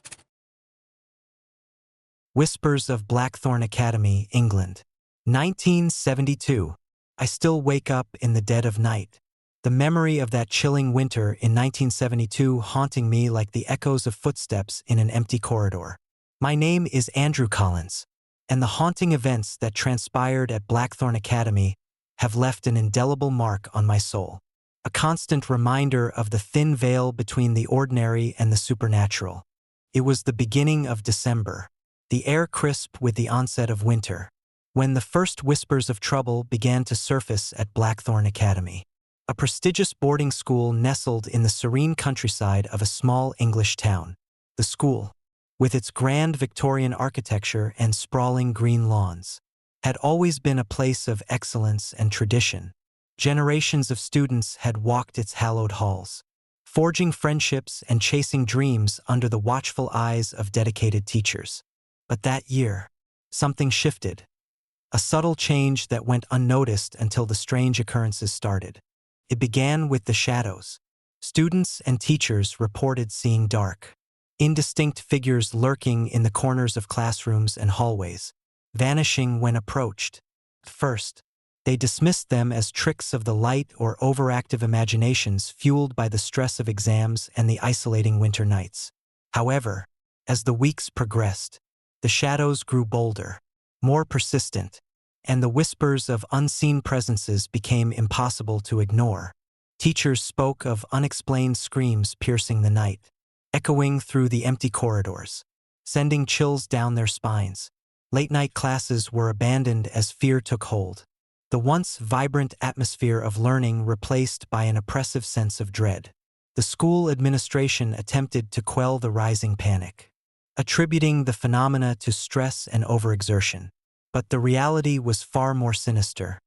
Whispers of Blackthorn Academy, England. 1972. I still wake up in the dead of night, the memory of that chilling winter in 1972 haunting me like the echoes of footsteps in an empty corridor. My name is Andrew Collins, and the haunting events that transpired at Blackthorn Academy have left an indelible mark on my soul, a constant reminder of the thin veil between the ordinary and the supernatural. It was the beginning of December, the air crisp with the onset of winter, when the first whispers of trouble began to surface at Blackthorn Academy, a prestigious boarding school nestled in the serene countryside of a small English town. The school, with its grand Victorian architecture and sprawling green lawns, had always been a place of excellence and tradition. Generations of students had walked its hallowed halls, forging friendships and chasing dreams under the watchful eyes of dedicated teachers. But that year, something shifted. A subtle change that went unnoticed until the strange occurrences started. It began with the shadows. Students and teachers reported seeing dark, indistinct figures lurking in the corners of classrooms and hallways, vanishing when approached. First, they dismissed them as tricks of the light or overactive imaginations fueled by the stress of exams and the isolating winter nights. However, as the weeks progressed, the shadows grew bolder, more persistent, and the whispers of unseen presences became impossible to ignore. Teachers spoke of unexplained screams piercing the night, echoing through the empty corridors, sending chills down their spines. Late-night classes were abandoned as fear took hold, the once vibrant atmosphere of learning replaced by an oppressive sense of dread. The school administration attempted to quell the rising panic, attributing the phenomena to stress and overexertion. But the reality was far more sinister.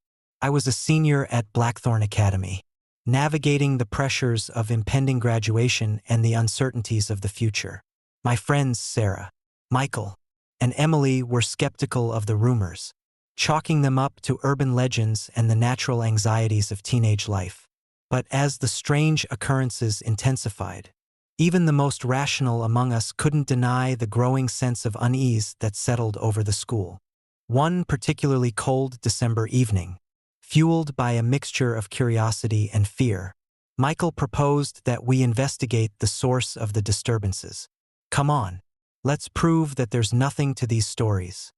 I was a senior at Blackthorn Academy, navigating the pressures of impending graduation and the uncertainties of the future. My friends Sarah, Michael, and Emily were skeptical of the rumors, chalking them up to urban legends and the natural anxieties of teenage life. But as the strange occurrences intensified, even the most rational among us couldn't deny the growing sense of unease that settled over the school. One particularly cold December evening, fueled by a mixture of curiosity and fear, Michael proposed that we investigate the source of the disturbances. "Come on, let's prove that there's nothing to these stories,"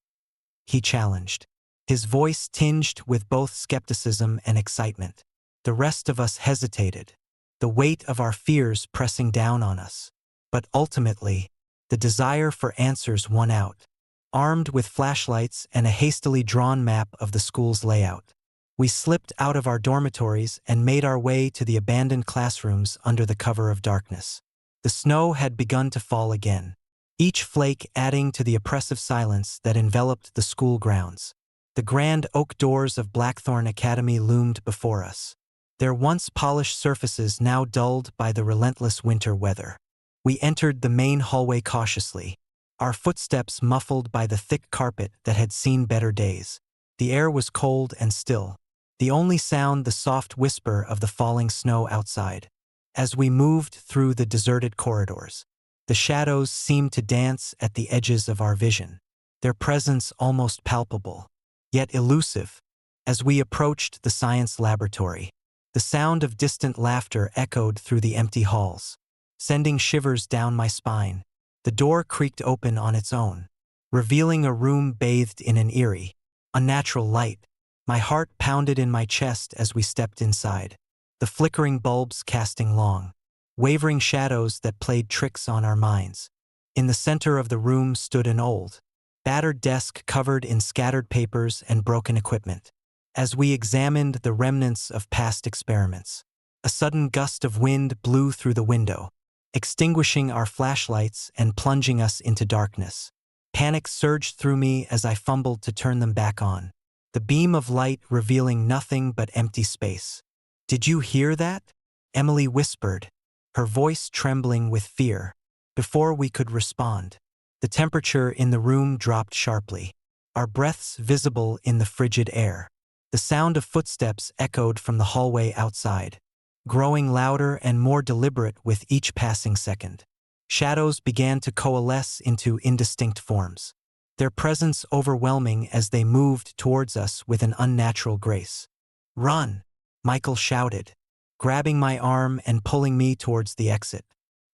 he challenged, his voice tinged with both skepticism and excitement. The rest of us hesitated, the weight of our fears pressing down on us. But ultimately, the desire for answers won out. Armed with flashlights and a hastily drawn map of the school's layout, we slipped out of our dormitories and made our way to the abandoned classrooms under the cover of darkness. The snow had begun to fall again, each flake adding to the oppressive silence that enveloped the school grounds. The grand oak doors of Blackthorn Academy loomed before us, their once polished surfaces now dulled by the relentless winter weather. We entered the main hallway cautiously, our footsteps muffled by the thick carpet that had seen better days. The air was cold and still, the only sound the soft whisper of the falling snow outside. As we moved through the deserted corridors, the shadows seemed to dance at the edges of our vision, their presence almost palpable, yet elusive. As we approached the science laboratory, the sound of distant laughter echoed through the empty halls, sending shivers down my spine. The door creaked open on its own, revealing a room bathed in an eerie, unnatural light. My heart pounded in my chest as we stepped inside, the flickering bulbs casting long, wavering shadows that played tricks on our minds. In the center of the room stood an old, battered desk covered in scattered papers and broken equipment. As we examined the remnants of past experiments, a sudden gust of wind blew through the window, extinguishing our flashlights and plunging us into darkness. Panic surged through me as I fumbled to turn them back on, the beam of light revealing nothing but empty space. "Did you hear that?" Emily whispered, her voice trembling with fear. Before we could respond, the temperature in the room dropped sharply, our breaths visible in the frigid air. The sound of footsteps echoed from the hallway outside, growing louder and more deliberate with each passing second. Shadows began to coalesce into indistinct forms, their presence overwhelming as they moved towards us with an unnatural grace. "Run!" Michael shouted, grabbing my arm and pulling me towards the exit.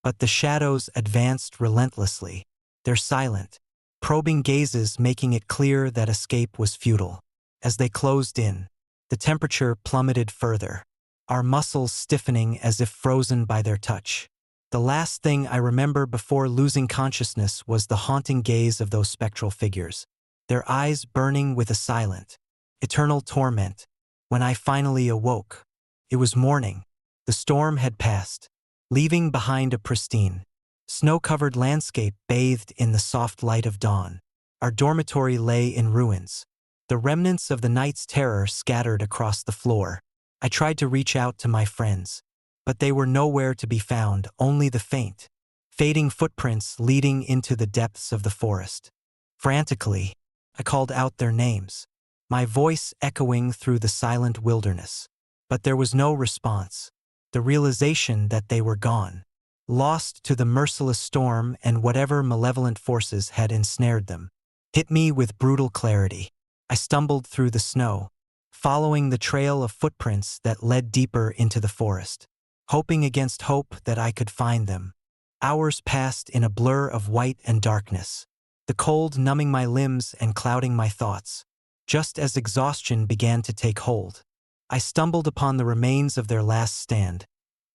But the shadows advanced relentlessly, their silent, probing gazes making it clear that escape was futile. As they closed in, the temperature plummeted further, our muscles stiffening as if frozen by their touch. The last thing I remember before losing consciousness was the haunting gaze of those spectral figures, their eyes burning with a silent, eternal torment. When I finally awoke, it was morning. The storm had passed, leaving behind a pristine, snow-covered landscape bathed in the soft light of dawn. Our dormitory lay in ruins, the remnants of the night's terror scattered across the floor. I tried to reach out to my friends, but they were nowhere to be found, only the faint, fading footprints leading into the depths of the forest. Frantically, I called out their names, my voice echoing through the silent wilderness. But there was no response, the realization that they were gone, lost to the merciless storm and whatever malevolent forces had ensnared them, hit me with brutal clarity. I stumbled through the snow, following the trail of footprints that led deeper into the forest, hoping against hope that I could find them. Hours passed in a blur of white and darkness, the cold numbing my limbs and clouding my thoughts. Just as exhaustion began to take hold, I stumbled upon the remains of their last stand,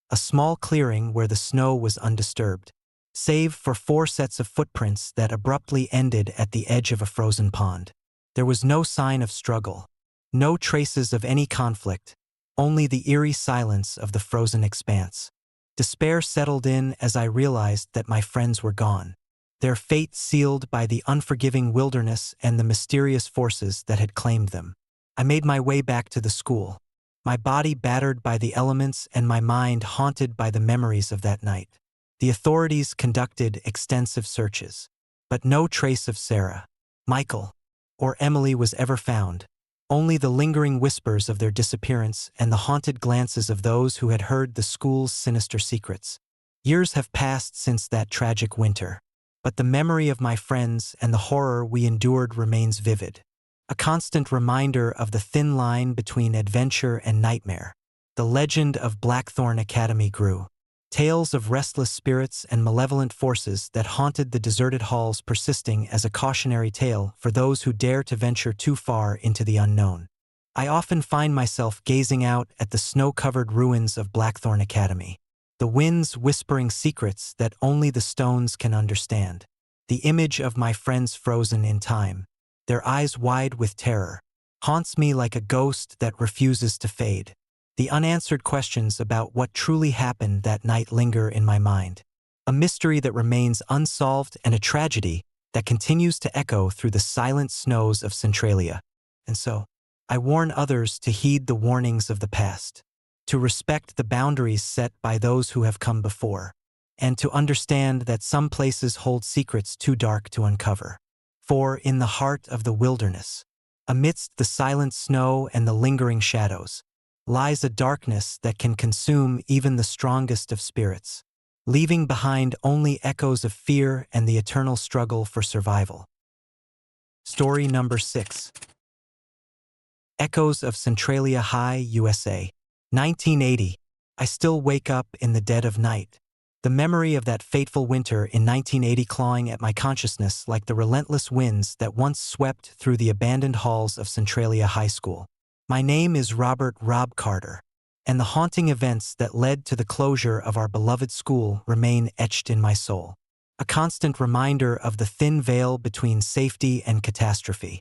a small clearing where the snow was undisturbed, save for 4 sets of footprints that abruptly ended at the edge of a frozen pond. There was no sign of struggle, no traces of any conflict, only the eerie silence of the frozen expanse. Despair settled in as I realized that my friends were gone, their fate sealed by the unforgiving wilderness and the mysterious forces that had claimed them. I made my way back to the school, my body battered by the elements and my mind haunted by the memories of that night. The authorities conducted extensive searches, but no trace of Sarah, Michael, or Emily was ever found. Only the lingering whispers of their disappearance and the haunted glances of those who had heard the school's sinister secrets. Years have passed since that tragic winter, but the memory of my friends and the horror we endured remains vivid, a constant reminder of the thin line between adventure and nightmare. The legend of Blackthorn Academy grew, tales of restless spirits and malevolent forces that haunted the deserted halls persisting as a cautionary tale for those who dare to venture too far into the unknown. I often find myself gazing out at the snow-covered ruins of Blackthorn Academy, the winds whispering secrets that only the stones can understand. The image of my friends frozen in time, their eyes wide with terror, haunts me like a ghost that refuses to fade. The unanswered questions about what truly happened that night linger in my mind, a mystery that remains unsolved and a tragedy that continues to echo through the silent snows of Centralia. And so, I warn others to heed the warnings of the past, to respect the boundaries set by those who have come before, and to understand that some places hold secrets too dark to uncover. For in the heart of the wilderness, amidst the silent snow and the lingering shadows, lies a darkness that can consume even the strongest of spirits, leaving behind only echoes of fear and the eternal struggle for survival. Story number 6. Echoes of Centralia High, USA. 1980. I still wake up in the dead of night, the memory of that fateful winter in 1980 clawing at my consciousness like the relentless winds that once swept through the abandoned halls of Centralia High School. My name is Robert "Rob" Carter, and the haunting events that led to the closure of our beloved school remain etched in my soul, a constant reminder of the thin veil between safety and catastrophe.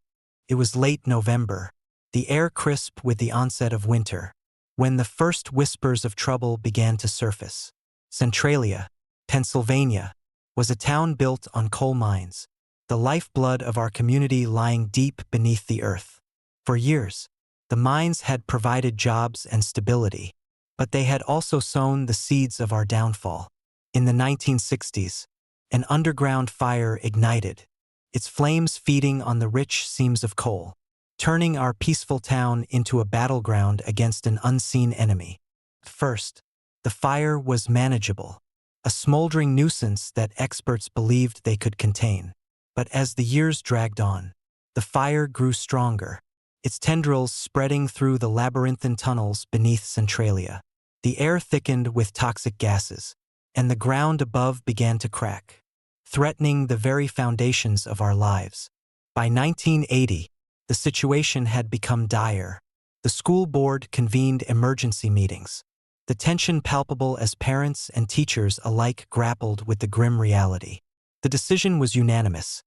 It was late November, the air crisp with the onset of winter, when the first whispers of trouble began to surface. Centralia, Pennsylvania, was a town built on coal mines, the lifeblood of our community lying deep beneath the earth. For years, the mines had provided jobs and stability, but they had also sown the seeds of our downfall. In the 1960s, an underground fire ignited, its flames feeding on the rich seams of coal, turning our peaceful town into a battleground against an unseen enemy. First, the fire was manageable, a smoldering nuisance that experts believed they could contain. But as the years dragged on, the fire grew stronger, its tendrils spreading through the labyrinthine tunnels beneath Centralia. The air thickened with toxic gases, and the ground above began to crack, threatening the very foundations of our lives. By 1980, the situation had become dire. The school board convened emergency meetings, the tension palpable as parents and teachers alike grappled with the grim reality. The decision was unanimous.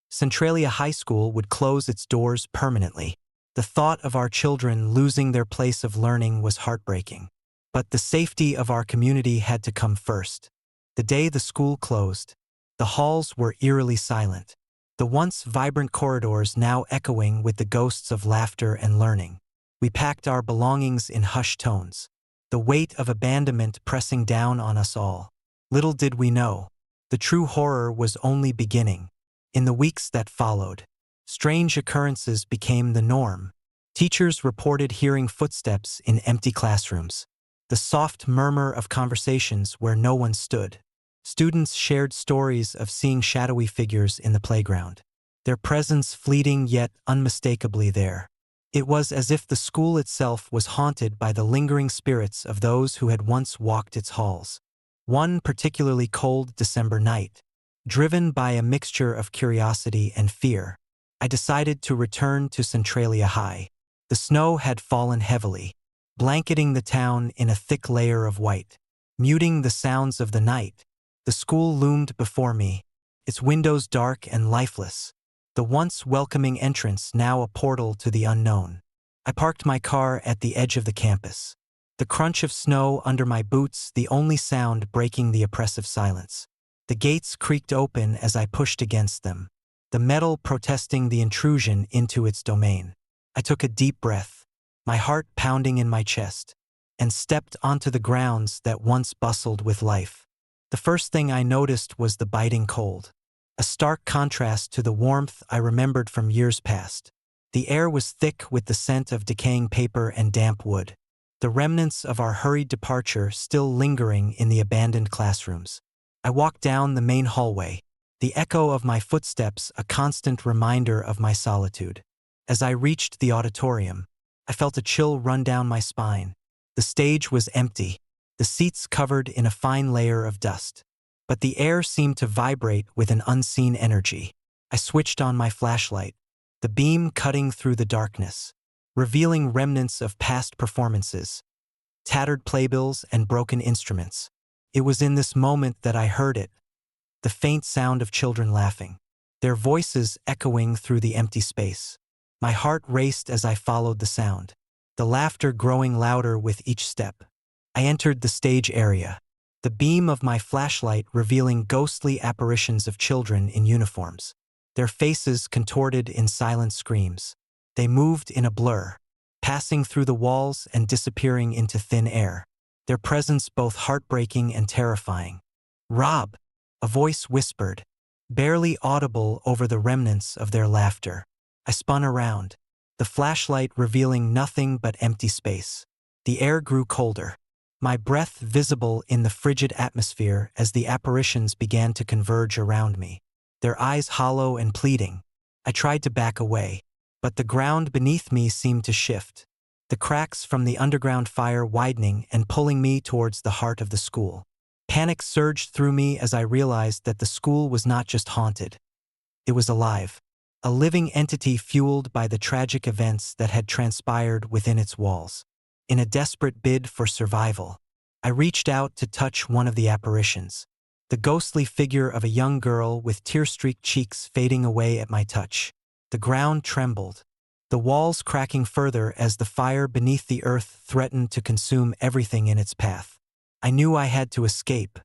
Centralia High School would close its doors permanently. The thought of our children losing their place of learning was heartbreaking. But the safety of our community had to come first. The day the school closed, the halls were eerily silent, the once vibrant corridors now echoing with the ghosts of laughter and learning. We packed our belongings in hushed tones, the weight of abandonment pressing down on us all. Little did we know, the true horror was only beginning. In the weeks that followed, strange occurrences became the norm. Teachers reported hearing footsteps in empty classrooms, the soft murmur of conversations where no one stood. Students shared stories of seeing shadowy figures in the playground, their presence fleeting yet unmistakably there. It was as if the school itself was haunted by the lingering spirits of those who had once walked its halls. One particularly cold December night, driven by a mixture of curiosity and fear, I decided to return to Centralia High. The snow had fallen heavily, blanketing the town in a thick layer of white, muting the sounds of the night. The school loomed before me, its windows dark and lifeless, the once welcoming entrance now a portal to the unknown. I parked my car at the edge of the campus, the crunch of snow under my boots the only sound breaking the oppressive silence. The gates creaked open as I pushed against them, the metal protesting the intrusion into its domain. I took a deep breath, my heart pounding in my chest, and stepped onto the grounds that once bustled with life. The first thing I noticed was the biting cold, a stark contrast to the warmth I remembered from years past. The air was thick with the scent of decaying paper and damp wood, the remnants of our hurried departure still lingering in the abandoned classrooms. I walked down the main hallway, the echo of my footsteps a constant reminder of my solitude. As I reached the auditorium, I felt a chill run down my spine. The stage was empty, the seats covered in a fine layer of dust, but the air seemed to vibrate with an unseen energy. I switched on my flashlight, the beam cutting through the darkness, revealing remnants of past performances, tattered playbills and broken instruments. It was in this moment that I heard it, the faint sound of children laughing, their voices echoing through the empty space. My heart raced as I followed the sound, the laughter growing louder with each step. I entered the stage area, the beam of my flashlight revealing ghostly apparitions of children in uniforms, their faces contorted in silent screams. They moved in a blur, passing through the walls and disappearing into thin air, their presence both heartbreaking and terrifying. "Rob," a voice whispered, barely audible over the remnants of their laughter. I spun around, the flashlight revealing nothing but empty space. The air grew colder, my breath visible in the frigid atmosphere as the apparitions began to converge around me, their eyes hollow and pleading. I tried to back away, but the ground beneath me seemed to shift, the cracks from the underground fire widening and pulling me towards the heart of the school. Panic surged through me as I realized that the school was not just haunted. It was alive, a living entity fueled by the tragic events that had transpired within its walls. In a desperate bid for survival, I reached out to touch one of the apparitions, the ghostly figure of a young girl with tear-streaked cheeks fading away at my touch. The ground trembled, the walls cracking further as the fire beneath the earth threatened to consume everything in its path. I knew I had to escape,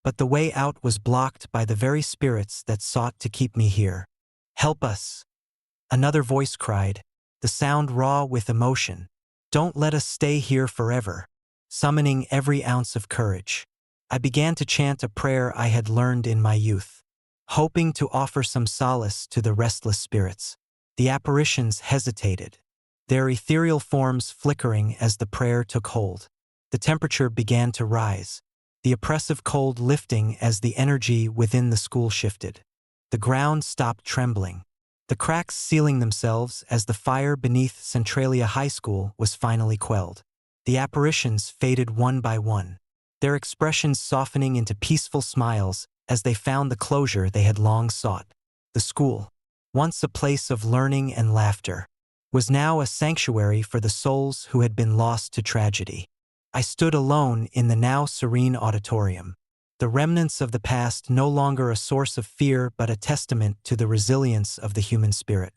but the way out was blocked by the very spirits that sought to keep me here. "Help us," another voice cried, the sound raw with emotion. "Don't let us stay here forever." Summoning every ounce of courage, I began to chant a prayer I had learned in my youth, hoping to offer some solace to the restless spirits. The apparitions hesitated, their ethereal forms flickering as the prayer took hold. The temperature began to rise, the oppressive cold lifting as the energy within the school shifted. The ground stopped trembling, the cracks sealing themselves as the fire beneath Centralia High School was finally quelled. The apparitions faded one by one, their expressions softening into peaceful smiles as they found the closure they had long sought. The school, once a place of learning and laughter, was now a sanctuary for the souls who had been lost to tragedy. I stood alone in the now serene auditorium, the remnants of the past no longer a source of fear but a testament to the resilience of the human spirit.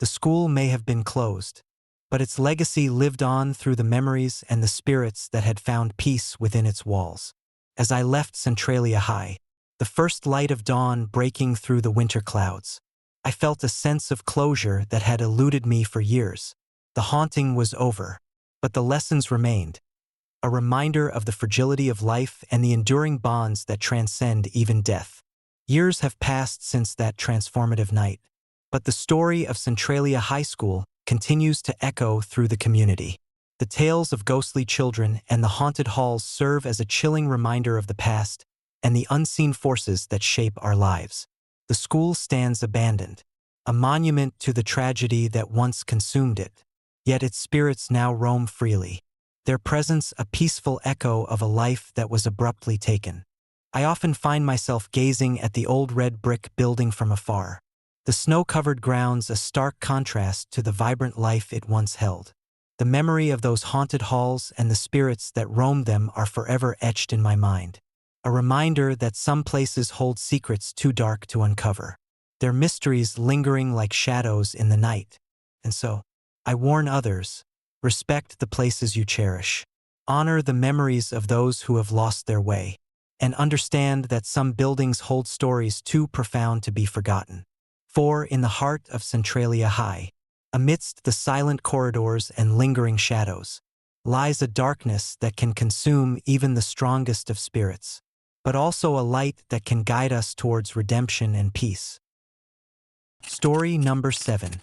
The school may have been closed, but its legacy lived on through the memories and the spirits that had found peace within its walls. As I left Centralia High, the first light of dawn breaking through the winter clouds, I felt a sense of closure that had eluded me for years. The haunting was over, but the lessons remained, a reminder of the fragility of life and the enduring bonds that transcend even death. Years have passed since that transformative night, but the story of Centralia High School continues to echo through the community. The tales of ghostly children and the haunted halls serve as a chilling reminder of the past, and the unseen forces that shape our lives. The school stands abandoned, a monument to the tragedy that once consumed it. Yet its spirits now roam freely, their presence a peaceful echo of a life that was abruptly taken. I often find myself gazing at the old red brick building from afar, the snow-covered grounds a stark contrast to the vibrant life it once held. The memory of those haunted halls and the spirits that roamed them are forever etched in my mind, a reminder that some places hold secrets too dark to uncover, their mysteries lingering like shadows in the night. And so, I warn others, respect the places you cherish, honor the memories of those who have lost their way, and understand that some buildings hold stories too profound to be forgotten. For in the heart of Centralia High, amidst the silent corridors and lingering shadows, lies a darkness that can consume even the strongest of spirits, but also a light that can guide us towards redemption and peace. Story number 7.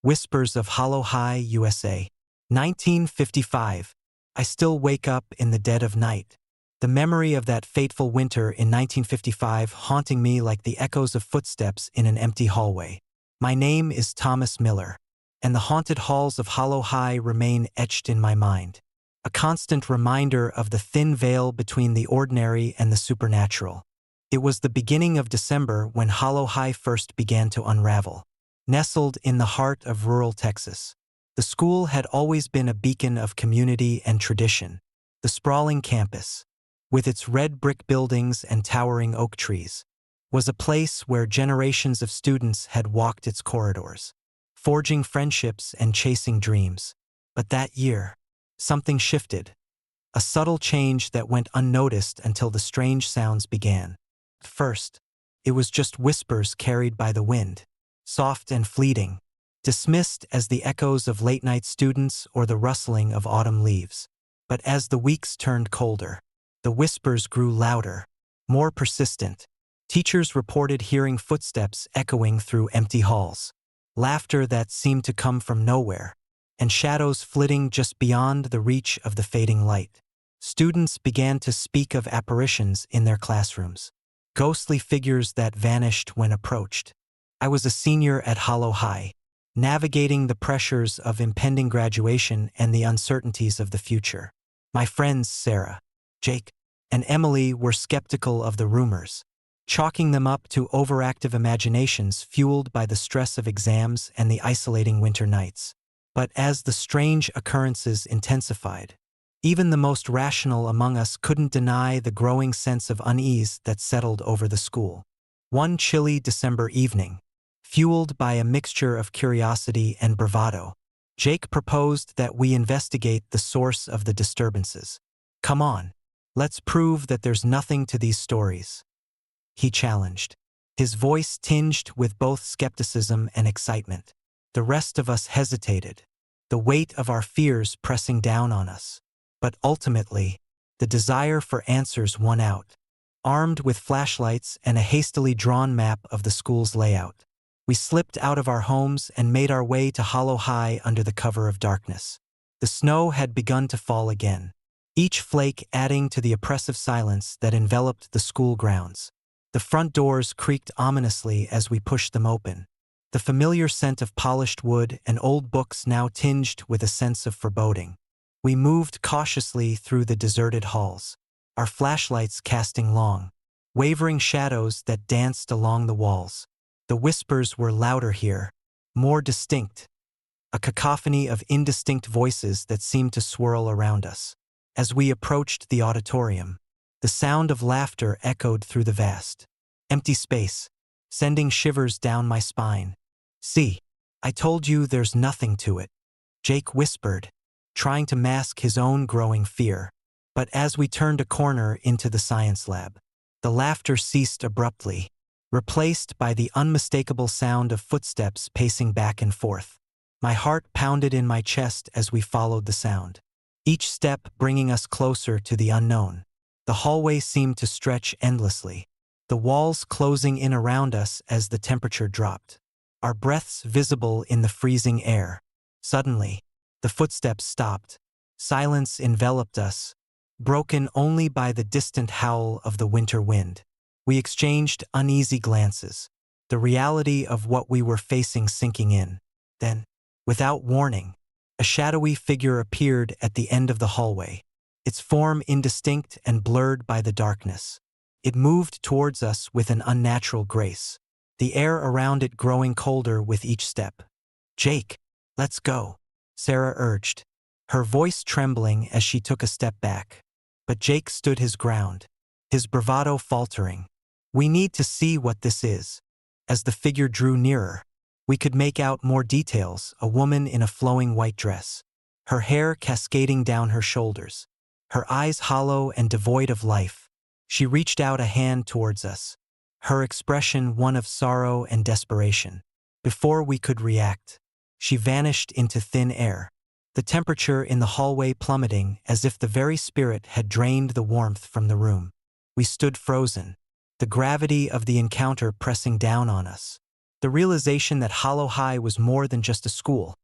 Whispers of Hollow High, USA. 1955. I still wake up in the dead of night, the memory of that fateful winter in 1955 haunting me like the echoes of footsteps in an empty hallway. My name is Thomas Miller, and the haunted halls of Hollow High remain etched in my mind, a constant reminder of the thin veil between the ordinary and the supernatural. It was the beginning of December when Hollow High first began to unravel. Nestled in the heart of rural Texas, the school had always been a beacon of community and tradition. The sprawling campus, with its red brick buildings and towering oak trees, was a place where generations of students had walked its corridors, forging friendships and chasing dreams. But that year, something shifted, a subtle change that went unnoticed until the strange sounds began. At first, it was just whispers carried by the wind, soft and fleeting, dismissed as the echoes of late-night students or the rustling of autumn leaves. But as the weeks turned colder, the whispers grew louder, more persistent. Teachers reported hearing footsteps echoing through empty halls, laughter that seemed to come from nowhere, and shadows flitting just beyond the reach of the fading light. Students began to speak of apparitions in their classrooms, ghostly figures that vanished when approached. I was a senior at Hollow High, navigating the pressures of impending graduation and the uncertainties of the future. My friends Sarah, Jake, and Emily were skeptical of the rumors, chalking them up to overactive imaginations fueled by the stress of exams and the isolating winter nights. But as the strange occurrences intensified, even the most rational among us couldn't deny the growing sense of unease that settled over the school. One chilly December evening, fueled by a mixture of curiosity and bravado, Jake proposed that we investigate the source of the disturbances. "Come on, let's prove that there's nothing to these stories," he challenged, his voice tinged with both skepticism and excitement. The rest of us hesitated, the weight of our fears pressing down on us. But ultimately, the desire for answers won out. Armed with flashlights and a hastily drawn map of the school's layout, we slipped out of our homes and made our way to Hollow High under the cover of darkness. The snow had begun to fall again, each flake adding to the oppressive silence that enveloped the school grounds. The front doors creaked ominously as we pushed them open, the familiar scent of polished wood and old books now tinged with a sense of foreboding. We moved cautiously through the deserted halls, our flashlights casting long, wavering shadows that danced along the walls. The whispers were louder here, more distinct, a cacophony of indistinct voices that seemed to swirl around us. As we approached the auditorium, the sound of laughter echoed through the vast, empty space, sending shivers down my spine. "See, I told you there's nothing to it," Jake whispered, trying to mask his own growing fear. But as we turned a corner into the science lab, the laughter ceased abruptly, replaced by the unmistakable sound of footsteps pacing back and forth. My heart pounded in my chest as we followed the sound, each step bringing us closer to the unknown. The hallway seemed to stretch endlessly, the walls closing in around us as the temperature dropped, our breaths visible in the freezing air. Suddenly, the footsteps stopped. Silence enveloped us, broken only by the distant howl of the winter wind. We exchanged uneasy glances, the reality of what we were facing sinking in. Then, without warning, a shadowy figure appeared at the end of the hallway, its form indistinct and blurred by the darkness. It moved towards us with an unnatural grace, the air around it growing colder with each step. "Jake, let's go," Sarah urged, her voice trembling as she took a step back. But Jake stood his ground, his bravado faltering. "We need to see what this is." As the figure drew nearer, we could make out more details: a woman in a flowing white dress, her hair cascading down her shoulders, her eyes hollow and devoid of life. She reached out a hand towards us, her expression one of sorrow and desperation. Before we could react, she vanished into thin air, the temperature in the hallway plummeting as if the very spirit had drained the warmth from the room. We stood frozen, the gravity of the encounter pressing down on us. The realization that Hollow High was more than just a school.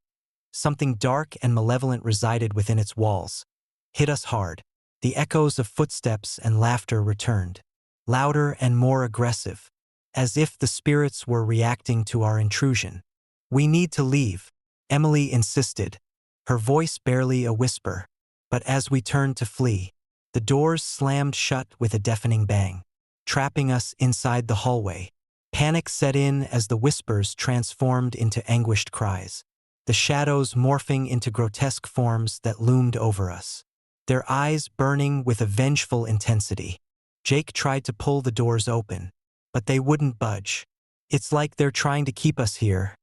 Something dark and malevolent resided within its walls. Hit us hard. The echoes of footsteps and laughter returned, louder and more aggressive, as if the spirits were reacting to our intrusion. "We need to leave," Emily insisted, her voice barely a whisper. But as we turned to flee, the doors slammed shut with a deafening bang, trapping us inside the hallway. Panic set in as the whispers transformed into anguished cries, the shadows morphing into grotesque forms that loomed over us, their eyes burning with a vengeful intensity. Jake tried to pull the doors open, but they wouldn't budge. "It's like they're trying to keep us here,"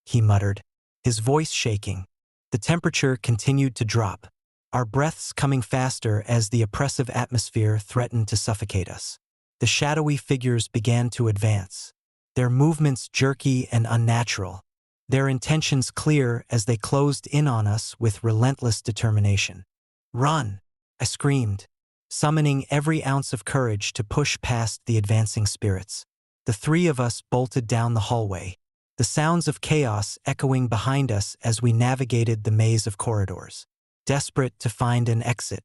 he muttered, his voice shaking. The temperature continued to drop, our breaths coming faster as the oppressive atmosphere threatened to suffocate us. The shadowy figures began to advance, their movements jerky and unnatural, their intentions clear as they closed in on us with relentless determination. "Run!" I screamed, summoning every ounce of courage to push past the advancing spirits. The three of us bolted down the hallway, the sounds of chaos echoing behind us as we navigated the maze of corridors, desperate to find an exit.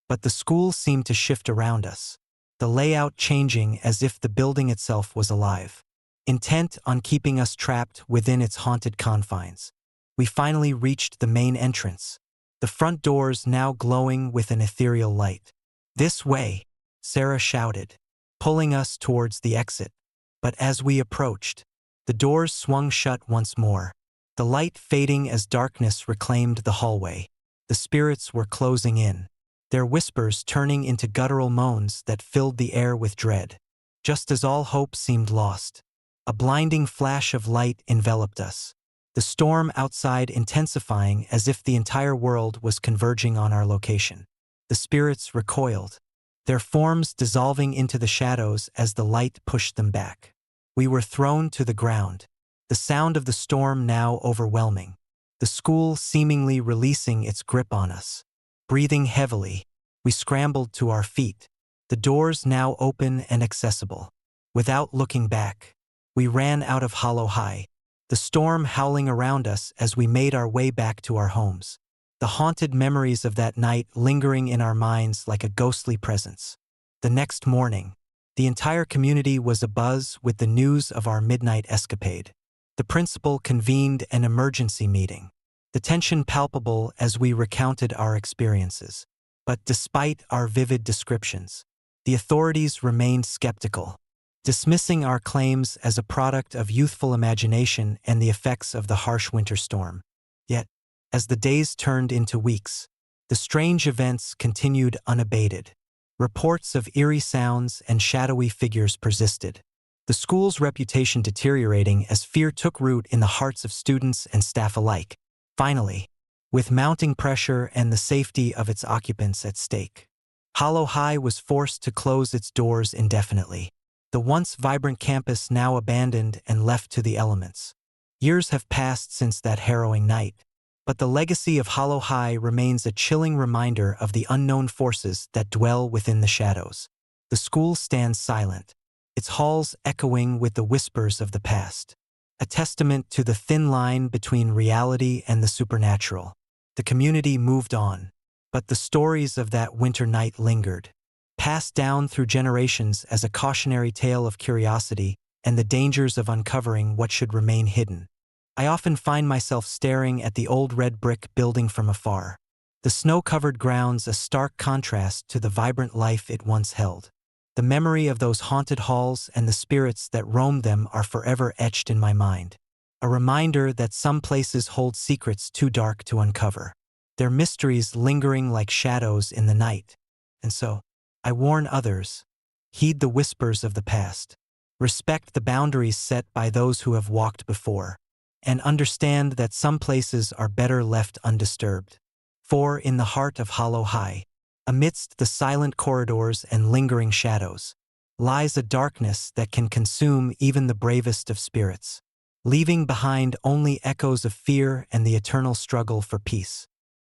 But the school seemed to shift around us, the layout changing as if the building itself was alive, intent on keeping us trapped within its haunted confines. We finally reached the main entrance, the front doors now glowing with an ethereal light. "This way," Sarah shouted, pulling us towards the exit. But as we approached, the doors swung shut once more, the light fading as darkness reclaimed the hallway. The spirits were closing in, their whispers turning into guttural moans that filled the air with dread. Just as all hope seemed lost, a blinding flash of light enveloped us, the storm outside intensifying as if the entire world was converging on our location. The spirits recoiled, their forms dissolving into the shadows as the light pushed them back. We were thrown to the ground, the sound of the storm now overwhelming, the school seemingly releasing its grip on us. Breathing heavily, we scrambled to our feet, the doors now open and accessible. Without looking back, we ran out of Hollow High, the storm howling around us as we made our way back to our homes, the haunted memories of that night lingering in our minds like a ghostly presence. The next morning, the entire community was abuzz with the news of our midnight escapade. The principal convened an emergency meeting, the tension palpable as we recounted our experiences. But despite our vivid descriptions, the authorities remained skeptical, dismissing our claims as a product of youthful imagination and the effects of the harsh winter storm. Yet, as the days turned into weeks, the strange events continued unabated. Reports of eerie sounds and shadowy figures persisted, the school's reputation deteriorating as fear took root in the hearts of students and staff alike. Finally, with mounting pressure and the safety of its occupants at stake, Hollow High was forced to close its doors indefinitely, the once vibrant campus now abandoned and left to the elements. Years have passed since that harrowing night, but the legacy of Hollow High remains a chilling reminder of the unknown forces that dwell within the shadows. The school stands silent, its halls echoing with the whispers of the past, a testament to the thin line between reality and the supernatural. The community moved on, but the stories of that winter night lingered, passed down through generations as a cautionary tale of curiosity and the dangers of uncovering what should remain hidden. I often find myself staring at the old red brick building from afar, the snow-covered grounds a stark contrast to the vibrant life it once held. The memory of those haunted halls and the spirits that roamed them are forever etched in my mind, a reminder that some places hold secrets too dark to uncover, their mysteries lingering like shadows in the night. And so, I warn others, heed the whispers of the past, respect the boundaries set by those who have walked before, and understand that some places are better left undisturbed. For in the heart of Hollow High, amidst the silent corridors and lingering shadows, lies a darkness that can consume even the bravest of spirits, leaving behind only echoes of fear and the eternal struggle for peace.